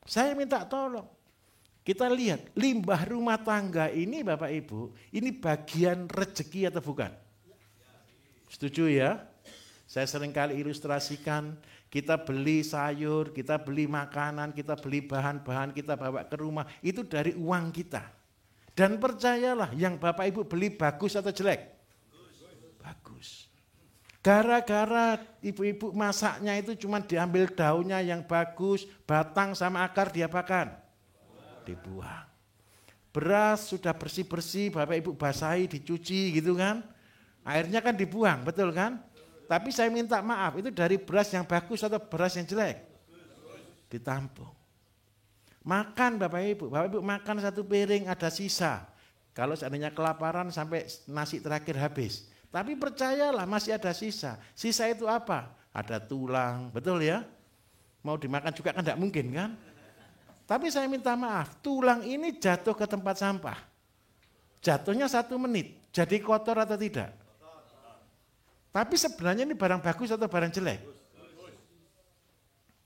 Saya minta tolong. Kita lihat limbah rumah tangga ini Bapak Ibu, ini bagian rezeki atau bukan? Setuju ya? Saya seringkali ilustrasikan, kita beli sayur, kita beli makanan, kita beli bahan-bahan, kita bawa ke rumah, itu dari uang kita. Dan percayalah, yang Bapak Ibu beli bagus atau jelek? Bagus. Gara-gara ibu-ibu masaknya itu cuma diambil daunnya yang bagus, batang sama akar diapakan? Dibuang. Beras sudah bersih-bersih, Bapak Ibu basahi, dicuci gitu kan. Airnya kan dibuang, betul kan? Tapi saya minta maaf, itu dari beras yang bagus atau beras yang jelek? Ditampung. Makan Bapak Ibu makan satu piring ada sisa. Kalau seandainya kelaparan sampai nasi terakhir habis. Tapi percayalah masih ada sisa. Sisa itu apa? Ada tulang, betul ya? Mau dimakan juga kan tidak mungkin kan? Tapi saya minta maaf, tulang ini jatuh ke tempat sampah. Jatuhnya 1 menit, jadi kotor atau tidak? Tapi sebenarnya ini barang bagus atau barang jelek?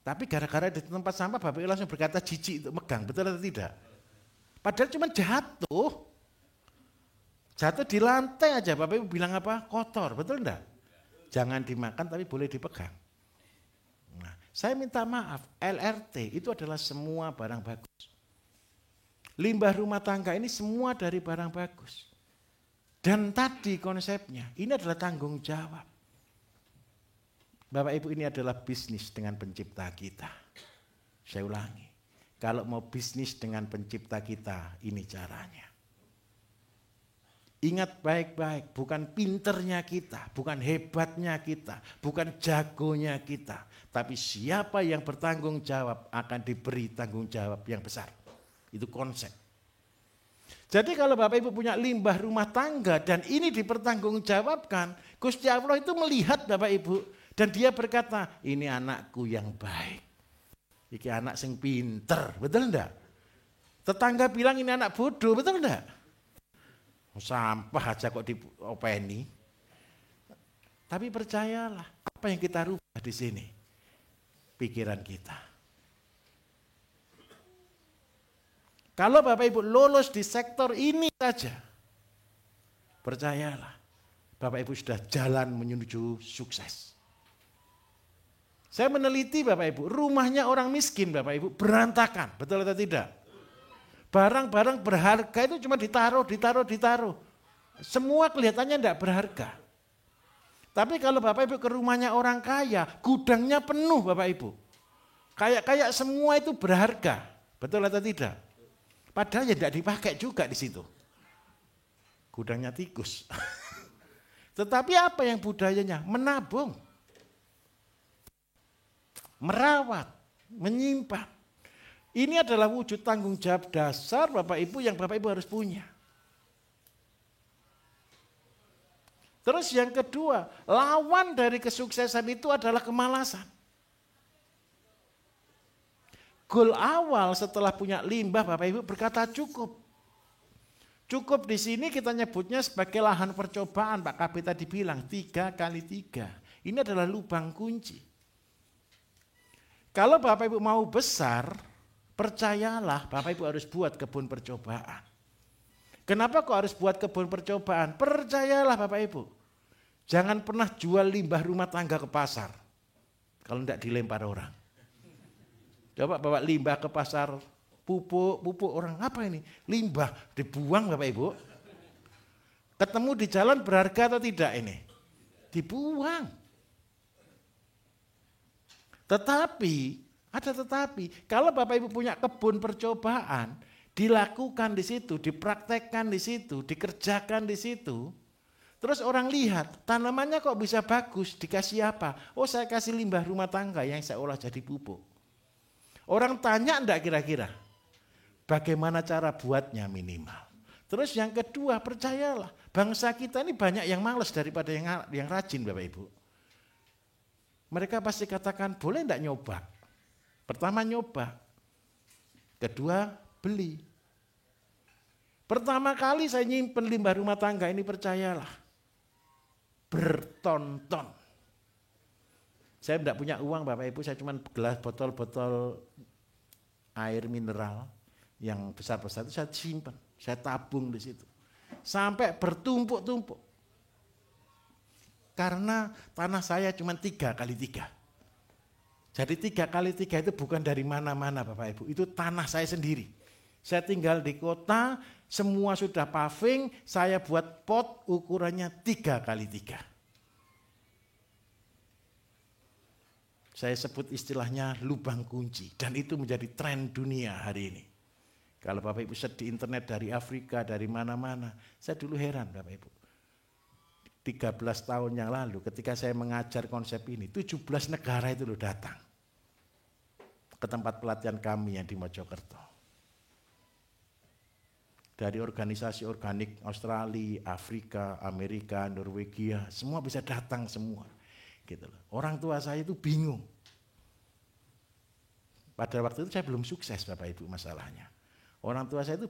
Tapi gara-gara di tempat sampah Bapak langsung berkata jijik untuk megang, betul atau tidak? Padahal cuma jatuh. Jatuh di lantai aja, Bapak Ibu bilang apa? Kotor, betul enggak? Jangan dimakan tapi boleh dipegang. Nah, saya minta maaf, LRT itu adalah semua barang bagus. Limbah rumah tangga ini semua dari barang bagus. Dan tadi konsepnya, ini adalah tanggung jawab. Bapak Ibu ini adalah bisnis dengan pencipta kita. Saya ulangi, kalau mau bisnis dengan pencipta kita, ini caranya. Ingat baik-baik, bukan pinternya kita, bukan hebatnya kita, bukan jagonya kita. Tapi siapa yang bertanggung jawab akan diberi tanggung jawab yang besar. Itu konsep. Jadi kalau Bapak Ibu punya limbah rumah tangga dan ini dipertanggungjawabkan, Gusti Allah itu melihat Bapak Ibu dan dia berkata, ini anakku yang baik. Ini anak sing pinter, betul enggak? Tetangga bilang ini anak bodoh, betul enggak? Sampah aja kok diopeni. Tapi percayalah, apa yang kita rubah di sini? Pikiran kita. Kalau Bapak Ibu lolos di sektor ini saja, percayalah, Bapak Ibu sudah jalan menuju sukses. Saya meneliti Bapak Ibu, rumahnya orang miskin Bapak Ibu berantakan, betul atau tidak? Barang-barang berharga itu cuma ditaruh. Semua kelihatannya tidak berharga. Tapi kalau Bapak Ibu ke rumahnya orang kaya, gudangnya penuh Bapak Ibu. Kayak semua itu berharga. Betul atau tidak? Padahal ya tidak dipakai juga di situ. Gudangnya tikus. Tetapi apa yang budayanya? Menabung. Merawat. Menyimpan. Ini adalah wujud tanggung jawab dasar Bapak Ibu yang Bapak Ibu harus punya. Terus yang kedua, lawan dari kesuksesan itu adalah kemalasan. Goal awal setelah punya limbah Bapak Ibu berkata cukup. Cukup di sini kita nyebutnya sebagai lahan percobaan. Pak Kapita dibilang 3x3. Ini adalah lubang kunci. Kalau Bapak Ibu mau besar, percayalah Bapak Ibu harus buat kebun percobaan. Kenapa kok harus buat kebun percobaan? Percayalah Bapak Ibu. Jangan pernah jual limbah rumah tangga ke pasar. Kalau tidak dilempar orang. Coba bawa limbah ke pasar, pupuk orang, apa ini? Limbah, dibuang Bapak Ibu. Ketemu di jalan berharga atau tidak ini? Dibuang. Tetapi, kalau Bapak Ibu punya kebun percobaan, dilakukan di situ, dipraktekkan di situ, dikerjakan di situ, Terus orang lihat, tanamannya kok bisa bagus, dikasih apa? Oh, saya kasih limbah rumah tangga yang saya olah jadi pupuk. Orang tanya enggak kira-kira? Bagaimana cara buatnya minimal. Terus yang kedua, percayalah, bangsa kita ini banyak yang malas daripada yang rajin Bapak Ibu. Mereka pasti katakan, boleh enggak nyoba? Pertama nyoba, kedua beli. Pertama kali saya nyimpen limbah rumah tangga ini, percayalah, bertonton. Saya tidak punya uang Bapak Ibu, saya cuma gelas botol-botol air mineral yang besar-besar itu saya simpan, saya tabung di situ. Sampai bertumpuk-tumpuk. Karena tanah saya cuma 3x3. Jadi 3x3 itu bukan dari mana-mana Bapak Ibu, itu tanah saya sendiri. Saya tinggal di kota, semua sudah paving, saya buat pot ukurannya 3x3. Saya sebut istilahnya lubang kunci, dan itu menjadi tren dunia hari ini. Kalau Bapak Ibu search di internet dari Afrika, dari mana-mana, saya dulu heran Bapak Ibu. 13 tahun yang lalu ketika saya mengajar konsep ini, 17 negara itu loh datang ke tempat pelatihan kami yang di Mojokerto. Dari organisasi organik Australia, Afrika, Amerika, Norwegia, semua bisa datang semua. Gitu loh. Orang tua saya itu bingung. Pada waktu itu saya belum sukses Bapak Ibu masalahnya. Orang tua saya itu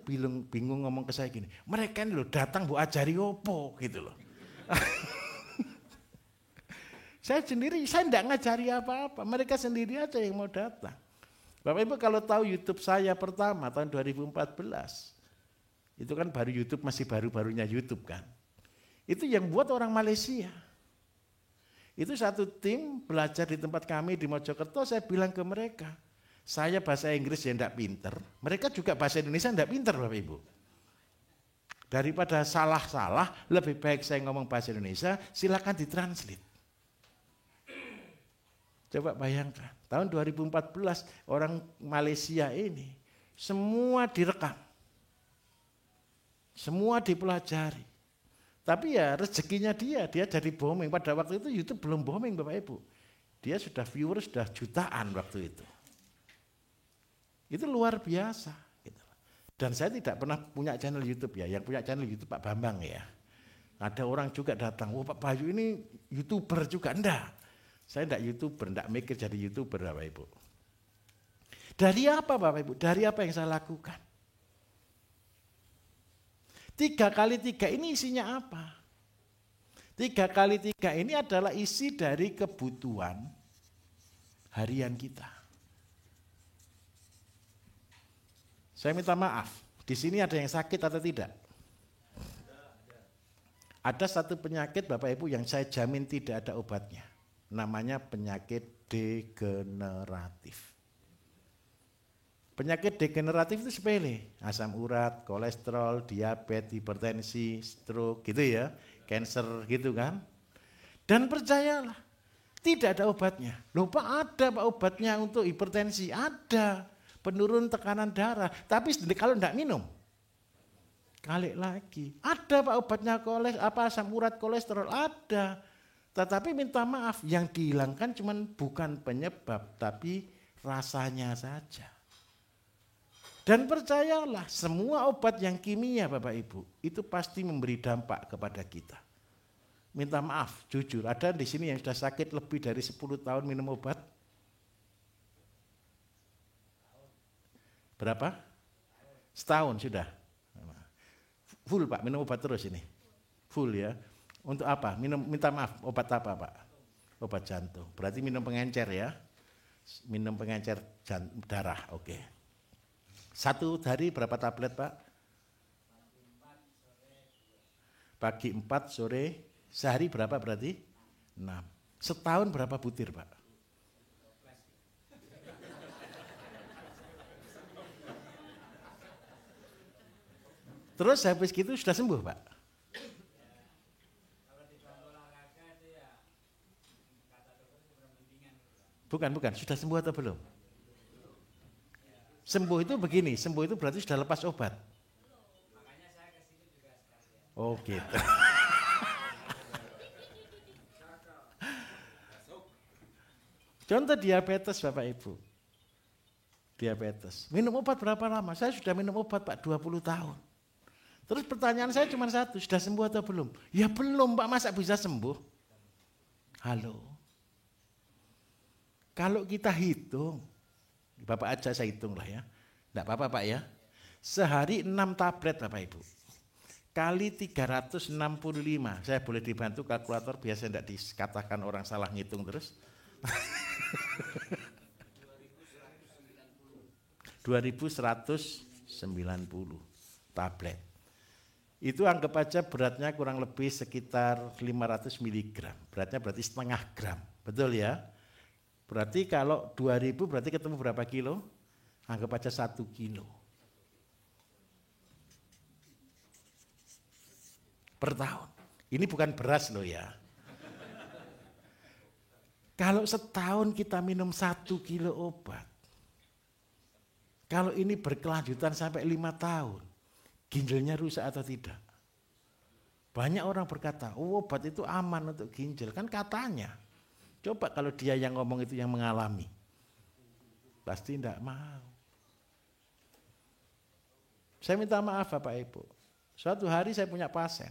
bingung ngomong ke saya gini, mereka ini loh datang bu ajari opo gitu loh. Saya sendiri, saya tidak ngajari apa-apa, mereka sendiri aja yang mau datang. Bapak Ibu kalau tahu YouTube saya pertama tahun 2014, itu kan baru YouTube, masih baru-barunya YouTube kan. Itu yang buat orang Malaysia. Itu satu tim belajar di tempat kami di Mojokerto, saya bilang ke mereka, saya bahasa Inggris ya enggak pinter, mereka juga bahasa Indonesia enggak pinter Bapak Ibu. Daripada salah-salah, lebih baik saya ngomong bahasa Indonesia, silakan ditranslate. Coba bayangkan, tahun 2014 orang Malaysia ini semua direkam. Semua dipelajari. Tapi ya rezekinya dia jadi booming. Pada waktu itu YouTube belum booming Bapak Ibu. Dia sudah viewers sudah jutaan waktu itu. Itu luar biasa. Gitu. Dan saya tidak pernah punya channel YouTube ya. Yang punya channel YouTube Pak Bambang ya. Ada orang juga datang, Pak Bayu ini YouTuber juga. Enggak. Saya enggak YouTuber, enggak mikir jadi YouTuber Bapak Ibu. Dari apa Bapak Ibu? Dari apa yang saya lakukan? 3x3 ini isinya apa? 3x3 ini adalah isi dari kebutuhan harian kita. Saya minta maaf, di sini ada yang sakit atau tidak? Ada satu penyakit Bapak Ibu yang saya jamin tidak ada obatnya. Namanya penyakit degeneratif. Penyakit degeneratif itu sepele, asam urat, kolesterol, diabetes, hipertensi, stroke gitu ya, cancer gitu kan. Dan percayalah, tidak ada obatnya. Loh Pak, ada Pak obatnya untuk hipertensi, ada. Penurun tekanan darah, tapi kalau enggak minum, kali lagi. Ada Pak obatnya asam urat, kolesterol, ada. Tetapi minta maaf, yang dihilangkan bukan penyebab, tapi rasanya saja. Dan percayalah, semua obat yang kimia Bapak Ibu, itu pasti memberi dampak kepada kita. Minta maaf, jujur, ada di sini yang sudah sakit lebih dari 10 tahun minum obat? Berapa? Setahun sudah. Full Pak, minum obat terus ini. Full ya. Untuk apa? Minta maaf, obat apa Pak? Obat jantung. Berarti minum pengencer ya. Minum pengencer darah, oke. Satu hari berapa tablet Pak? Pagi 4, sore. Sehari berapa berarti? 6. Setahun berapa butir Pak? Terus habis gitu sudah sembuh Pak? Bukan, sudah sembuh atau belum? Sembuh itu begini, sembuh itu berarti sudah lepas obat. Oh gitu. Contoh diabetes Bapak Ibu. Diabetes. Minum obat berapa lama? Saya sudah minum obat Pak 20 tahun. Terus pertanyaan saya cuma satu, sudah sembuh atau belum? Ya belum Pak, masa bisa sembuh? Halo. Kalau kita hitung, Bapak aja saya hitung lah ya. Enggak apa-apa Pak ya. Sehari 6 tablet Bapak Ibu. Kali 365. Saya boleh dibantu kalkulator biar saya enggak dikatakan orang salah ngitung terus. 2190 tablet. Itu anggap aja beratnya kurang lebih sekitar 500 mg. Beratnya berarti setengah gram. Betul ya? Berarti kalau 2000 berarti ketemu berapa kilo? Anggap aja 1 kilo. Per tahun. Ini bukan beras loh ya. Kalau setahun kita minum 1 kilo obat. Kalau ini berkelanjutan sampai 5 tahun. Ginjalnya rusak atau tidak? Banyak orang berkata, obat itu aman untuk ginjal. Kan katanya. Coba kalau dia yang ngomong itu yang mengalami. Pasti tidak mau. Saya minta maaf Bapak Ibu. Suatu hari saya punya pasien.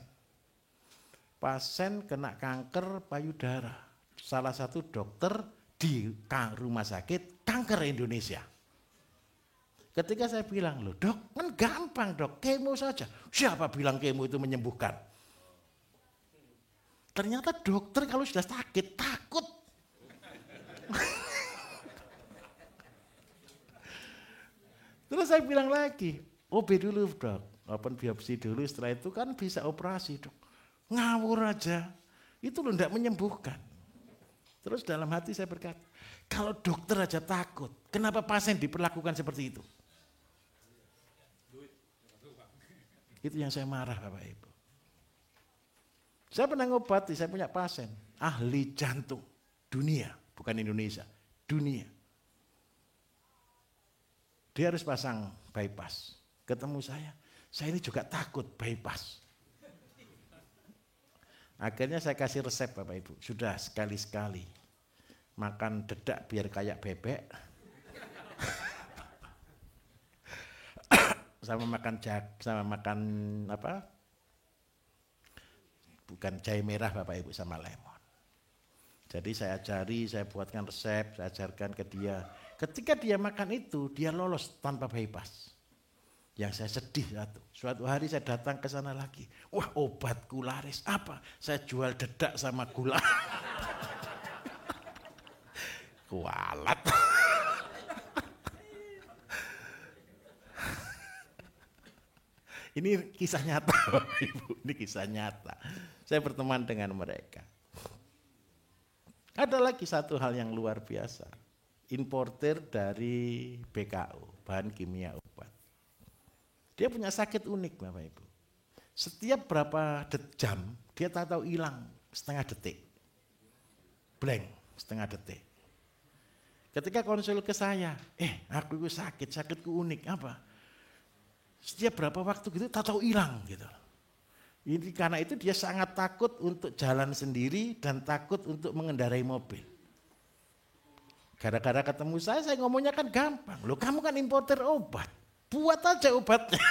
Pasien kena kanker payudara. Salah satu dokter di rumah sakit kanker Indonesia. Ketika saya bilang, loh dok, kan gampang dok, kemo saja. Siapa bilang kemo itu menyembuhkan? Ternyata dokter kalau sudah sakit, takut. Terus saya bilang lagi, OB dulu dok, open biopsi dulu, setelah itu kan bisa operasi dok. Ngawur aja, itu loh enggak menyembuhkan. Terus dalam hati saya berkata, kalau dokter aja takut, kenapa pasien diperlakukan seperti itu? Itu yang saya marah Bapak Ibu. Saya pernah ngobati, saya punya pasien, ahli jantung dunia, bukan Indonesia, dunia. Dia harus pasang bypass. Ketemu saya ini juga takut bypass. Akhirnya saya kasih resep Bapak Ibu, sudah sekali-sekali makan dedak biar kayak bebek. sama makan apa? Bukan jahe merah Bapak Ibu, sama lemon. Jadi saya ajari, saya buatkan resep, saya ajarkan ke dia. Ketika dia makan itu, dia lolos tanpa bypass. Yang saya sedih suatu hari saya datang ke sana lagi. Wah, obatku laris. Apa? Saya jual dedak sama gula. Kualat. Ini kisah nyata, Bapak Ibu. Ini kisah nyata. Saya berteman dengan mereka. Ada lagi satu hal yang luar biasa. Importer dari BKO, bahan kimia obat. Dia punya sakit unik, Bapak Ibu. Setiap berapa jam, dia tahu hilang setengah detik. Blank, setengah detik. Ketika konsul ke saya, aku itu sakitku unik, apa? Setiap berapa waktu gitu tahu hilang gitu. Ini karena itu dia sangat takut untuk jalan sendiri dan takut untuk mengendarai mobil. Gara-gara ketemu saya ngomongnya kan gampang. Loh, kamu kan importer obat, buat aja obatnya.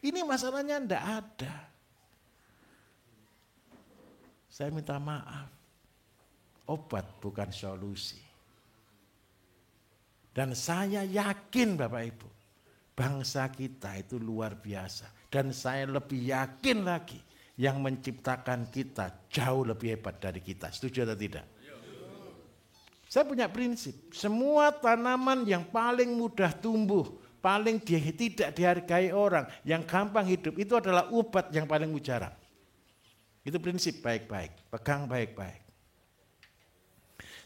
Ini masalahnya ndak ada. Saya minta maaf. Obat bukan solusi. Dan saya yakin Bapak Ibu, bangsa kita itu luar biasa. Dan saya lebih yakin lagi, yang menciptakan kita jauh lebih hebat dari kita. Setuju atau tidak? Saya punya prinsip, semua tanaman yang paling mudah tumbuh, paling tidak dihargai orang, yang gampang hidup, itu adalah obat yang paling mujarab. Itu prinsip baik-baik, pegang baik-baik.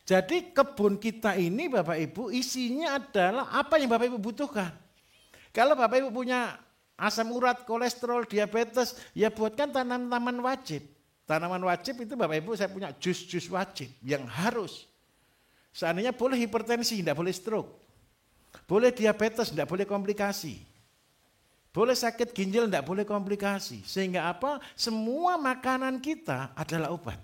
Jadi kebun kita ini Bapak Ibu isinya adalah apa yang Bapak Ibu butuhkan. Kalau Bapak Ibu punya asam urat, kolesterol, diabetes, ya buatkan tanaman wajib. Tanaman wajib itu Bapak Ibu saya punya jus-jus wajib yang harus. Seandainya boleh hipertensi, tidak boleh stroke. Boleh diabetes, tidak boleh komplikasi. Boleh sakit ginjal, tidak boleh komplikasi. Sehingga apa? Semua makanan kita adalah obat.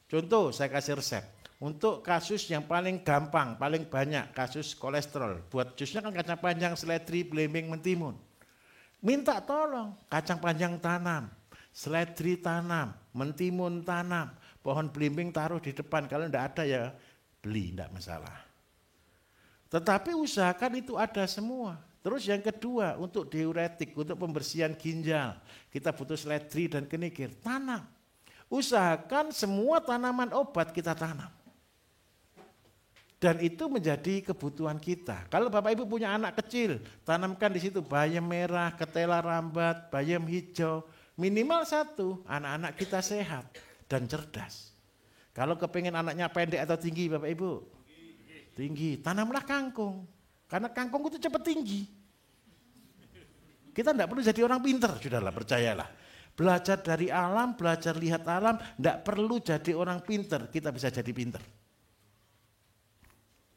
Contoh, saya kasih resep. Untuk kasus yang paling gampang, paling banyak, kasus kolesterol. Buat jusnya kan kacang panjang, seledri, belimbing, mentimun. Minta tolong, kacang panjang tanam, seledri tanam, mentimun tanam, pohon belimbing taruh di depan. Kalau enggak ada ya beli, enggak masalah. Tetapi usahakan itu ada semua. Terus yang kedua, untuk diuretik, untuk pembersihan ginjal, kita butuh seledri dan kenikir, tanam. Usahakan semua tanaman obat kita tanam. Dan itu menjadi kebutuhan kita. Kalau Bapak Ibu punya anak kecil, tanamkan di situ bayam merah, ketela rambat, bayam hijau. Minimal satu, anak-anak kita sehat dan cerdas. Kalau kepengen anaknya pendek atau tinggi Bapak Ibu? Tinggi. Tanamlah kangkung. Karena kangkung itu cepat tinggi. Kita tidak perlu jadi orang pintar, sudahlah, percayalah. Belajar dari alam, belajar lihat alam, tidak perlu jadi orang pintar, kita bisa jadi pintar.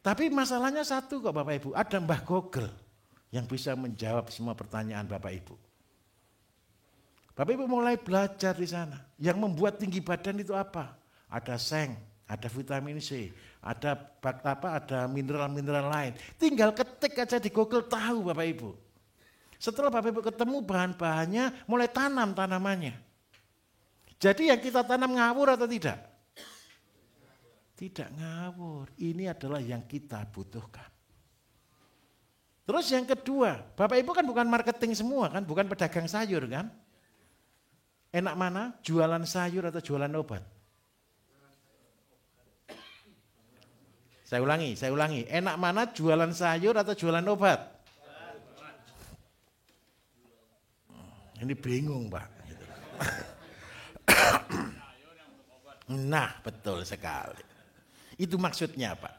Tapi masalahnya satu kok Bapak Ibu, ada Mbah Google yang bisa menjawab semua pertanyaan Bapak Ibu. Bapak Ibu mulai belajar di sana. Yang membuat tinggi badan itu apa? Ada seng, ada vitamin C, ada mineral-mineral lain. Tinggal ketik aja di Google tahu Bapak Ibu. Setelah Bapak Ibu ketemu bahan-bahannya, mulai tanam tanamannya. Jadi yang kita tanam ngawur atau tidak? Tidak ngawur, ini adalah yang kita butuhkan. Terus yang kedua, Bapak Ibu kan bukan marketing semua kan, bukan pedagang sayur kan? Enak mana, jualan sayur atau jualan obat? Saya ulangi. Enak mana, jualan sayur atau jualan obat? Ini bingung Pak. Nah, betul sekali. Itu maksudnya Pak.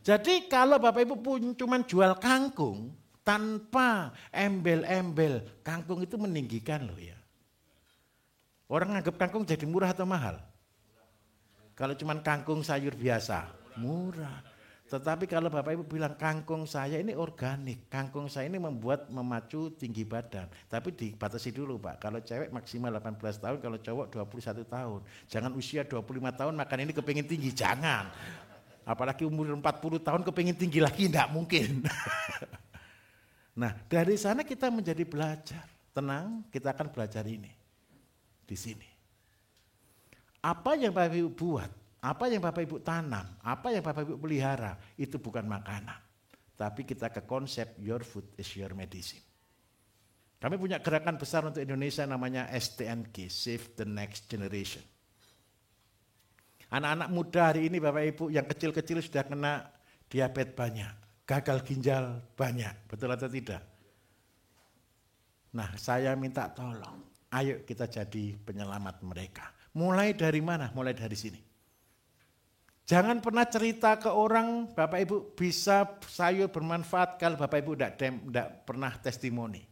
Jadi kalau Bapak Ibu cuma jual kangkung tanpa embel-embel, kangkung itu meninggikan loh ya. Orang nganggap kangkung jadi murah atau mahal? Kalau cuma kangkung sayur biasa, murah. Tetapi kalau Bapak Ibu bilang kangkung saya ini organik, kangkung saya ini memacu tinggi badan. Tapi dibatasi dulu Pak, kalau cewek maksimal 18 tahun, kalau cowok 21 tahun. Jangan usia 25 tahun makan ini kepingin tinggi, jangan. Apalagi umur 40 tahun kepingin tinggi lagi, enggak mungkin. Nah dari sana kita menjadi belajar. Tenang, kita akan belajar ini. Di sini. Apa yang Bapak Ibu buat? Apa yang Bapak Ibu tanam, apa yang Bapak Ibu pelihara, itu bukan makanan. Tapi kita ke konsep your food is your medicine. Kami punya gerakan besar untuk Indonesia namanya STNG, Save the Next Generation. Anak-anak muda hari ini Bapak Ibu yang kecil-kecil sudah kena diabetes banyak, gagal ginjal banyak, betul atau tidak? Nah saya minta tolong, ayo kita jadi penyelamat mereka. Mulai dari mana? Mulai dari sini. Jangan pernah cerita ke orang, Bapak Ibu bisa sayur bermanfaat kalau Bapak Ibu tidak pernah testimoni.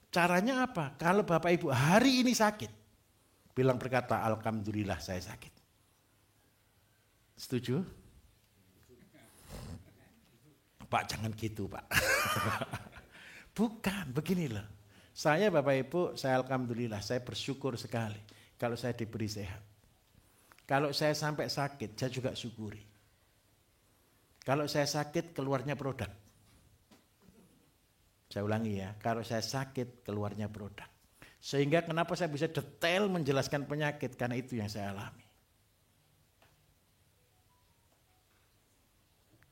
Caranya apa? Kalau Bapak Ibu hari ini sakit, bilang berkata, alhamdulillah saya sakit. Setuju? Pak jangan gitu Pak. Bukan, begini loh. Saya Bapak Ibu, saya alhamdulillah, saya bersyukur sekali kalau saya diberi sehat. Kalau saya sampai sakit, saya juga syukuri. Kalau saya sakit, keluarnya produk. Saya ulangi ya, kalau saya sakit, keluarnya produk. Sehingga kenapa saya bisa detail menjelaskan penyakit, karena itu yang saya alami.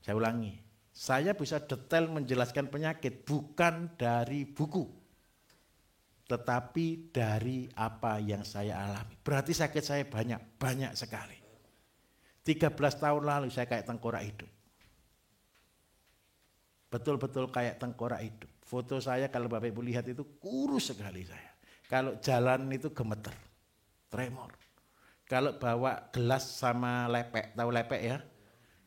Saya ulangi, saya bisa detail menjelaskan penyakit bukan dari buku, tetapi dari apa yang saya alami. Berarti sakit saya banyak sekali. 13 tahun lalu saya kayak tengkorak hidup. Betul-betul kayak tengkorak hidup. Foto saya kalau Bapak Ibu lihat itu kurus sekali saya. Kalau jalan itu gemeter, tremor. Kalau bawa gelas sama lepek, tahu lepek ya?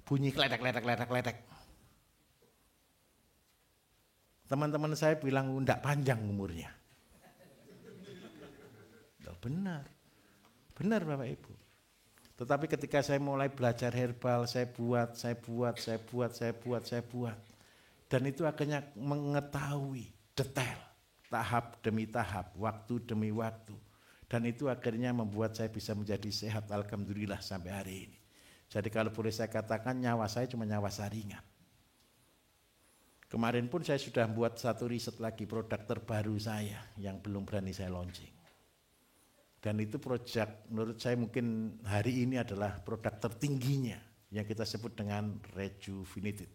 Bunyi kletek. Teman-teman saya bilang enggak panjang umurnya. Benar Bapak Ibu. Tetapi ketika saya mulai belajar herbal, saya buat. Dan itu akhirnya mengetahui detail, tahap demi tahap, waktu demi waktu. Dan itu akhirnya membuat saya bisa menjadi sehat, alhamdulillah sampai hari ini. Jadi kalau boleh saya katakan nyawa saya cuma nyawa saringan. Kemarin pun saya sudah buat satu riset lagi produk terbaru saya yang belum berani saya launching. Dan itu proyek menurut saya mungkin hari ini adalah produk tertingginya yang kita sebut dengan rejuvenated.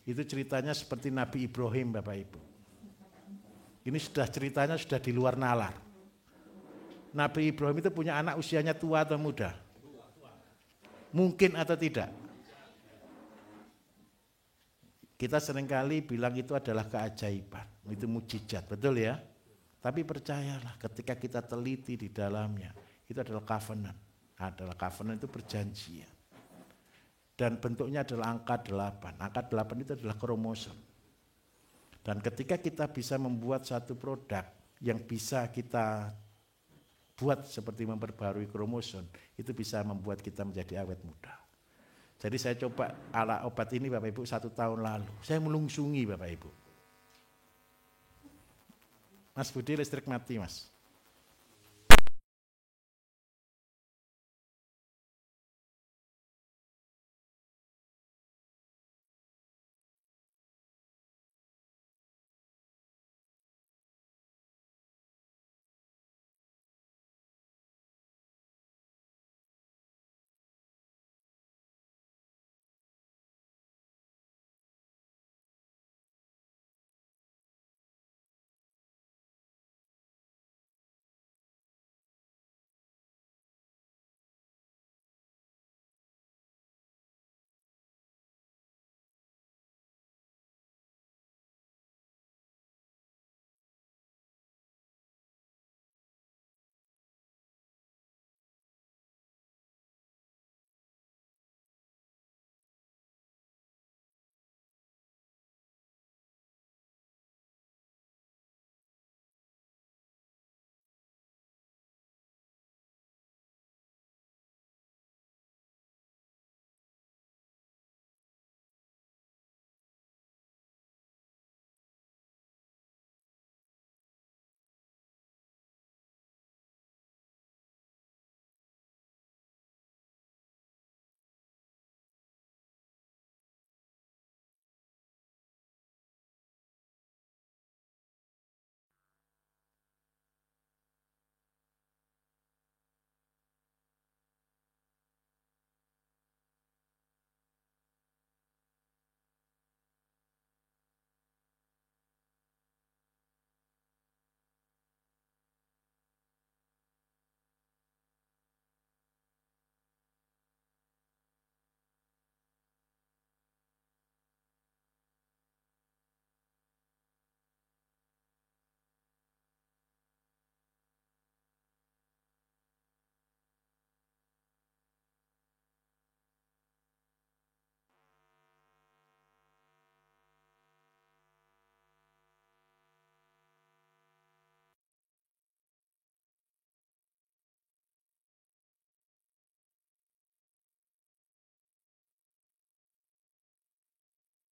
Itu ceritanya seperti Nabi Ibrahim Bapak Ibu. Ini ceritanya sudah di luar nalar. Nabi Ibrahim itu punya anak usianya tua atau muda? Mungkin atau tidak? Kita seringkali bilang itu adalah keajaiban, itu mujizat, betul ya? Tapi percayalah ketika kita teliti di dalamnya, itu adalah covenant. Adalah covenant itu perjanjian. Dan bentuknya adalah angka 8. Angka 8 itu adalah kromosom. Dan ketika kita bisa membuat satu produk yang bisa kita buat seperti memperbarui kromosom, itu bisa membuat kita menjadi awet muda. Jadi saya coba ala obat ini Bapak Ibu 1 tahun lalu. Saya melungsungi Bapak Ibu. Mas Budi listrik mati Mas.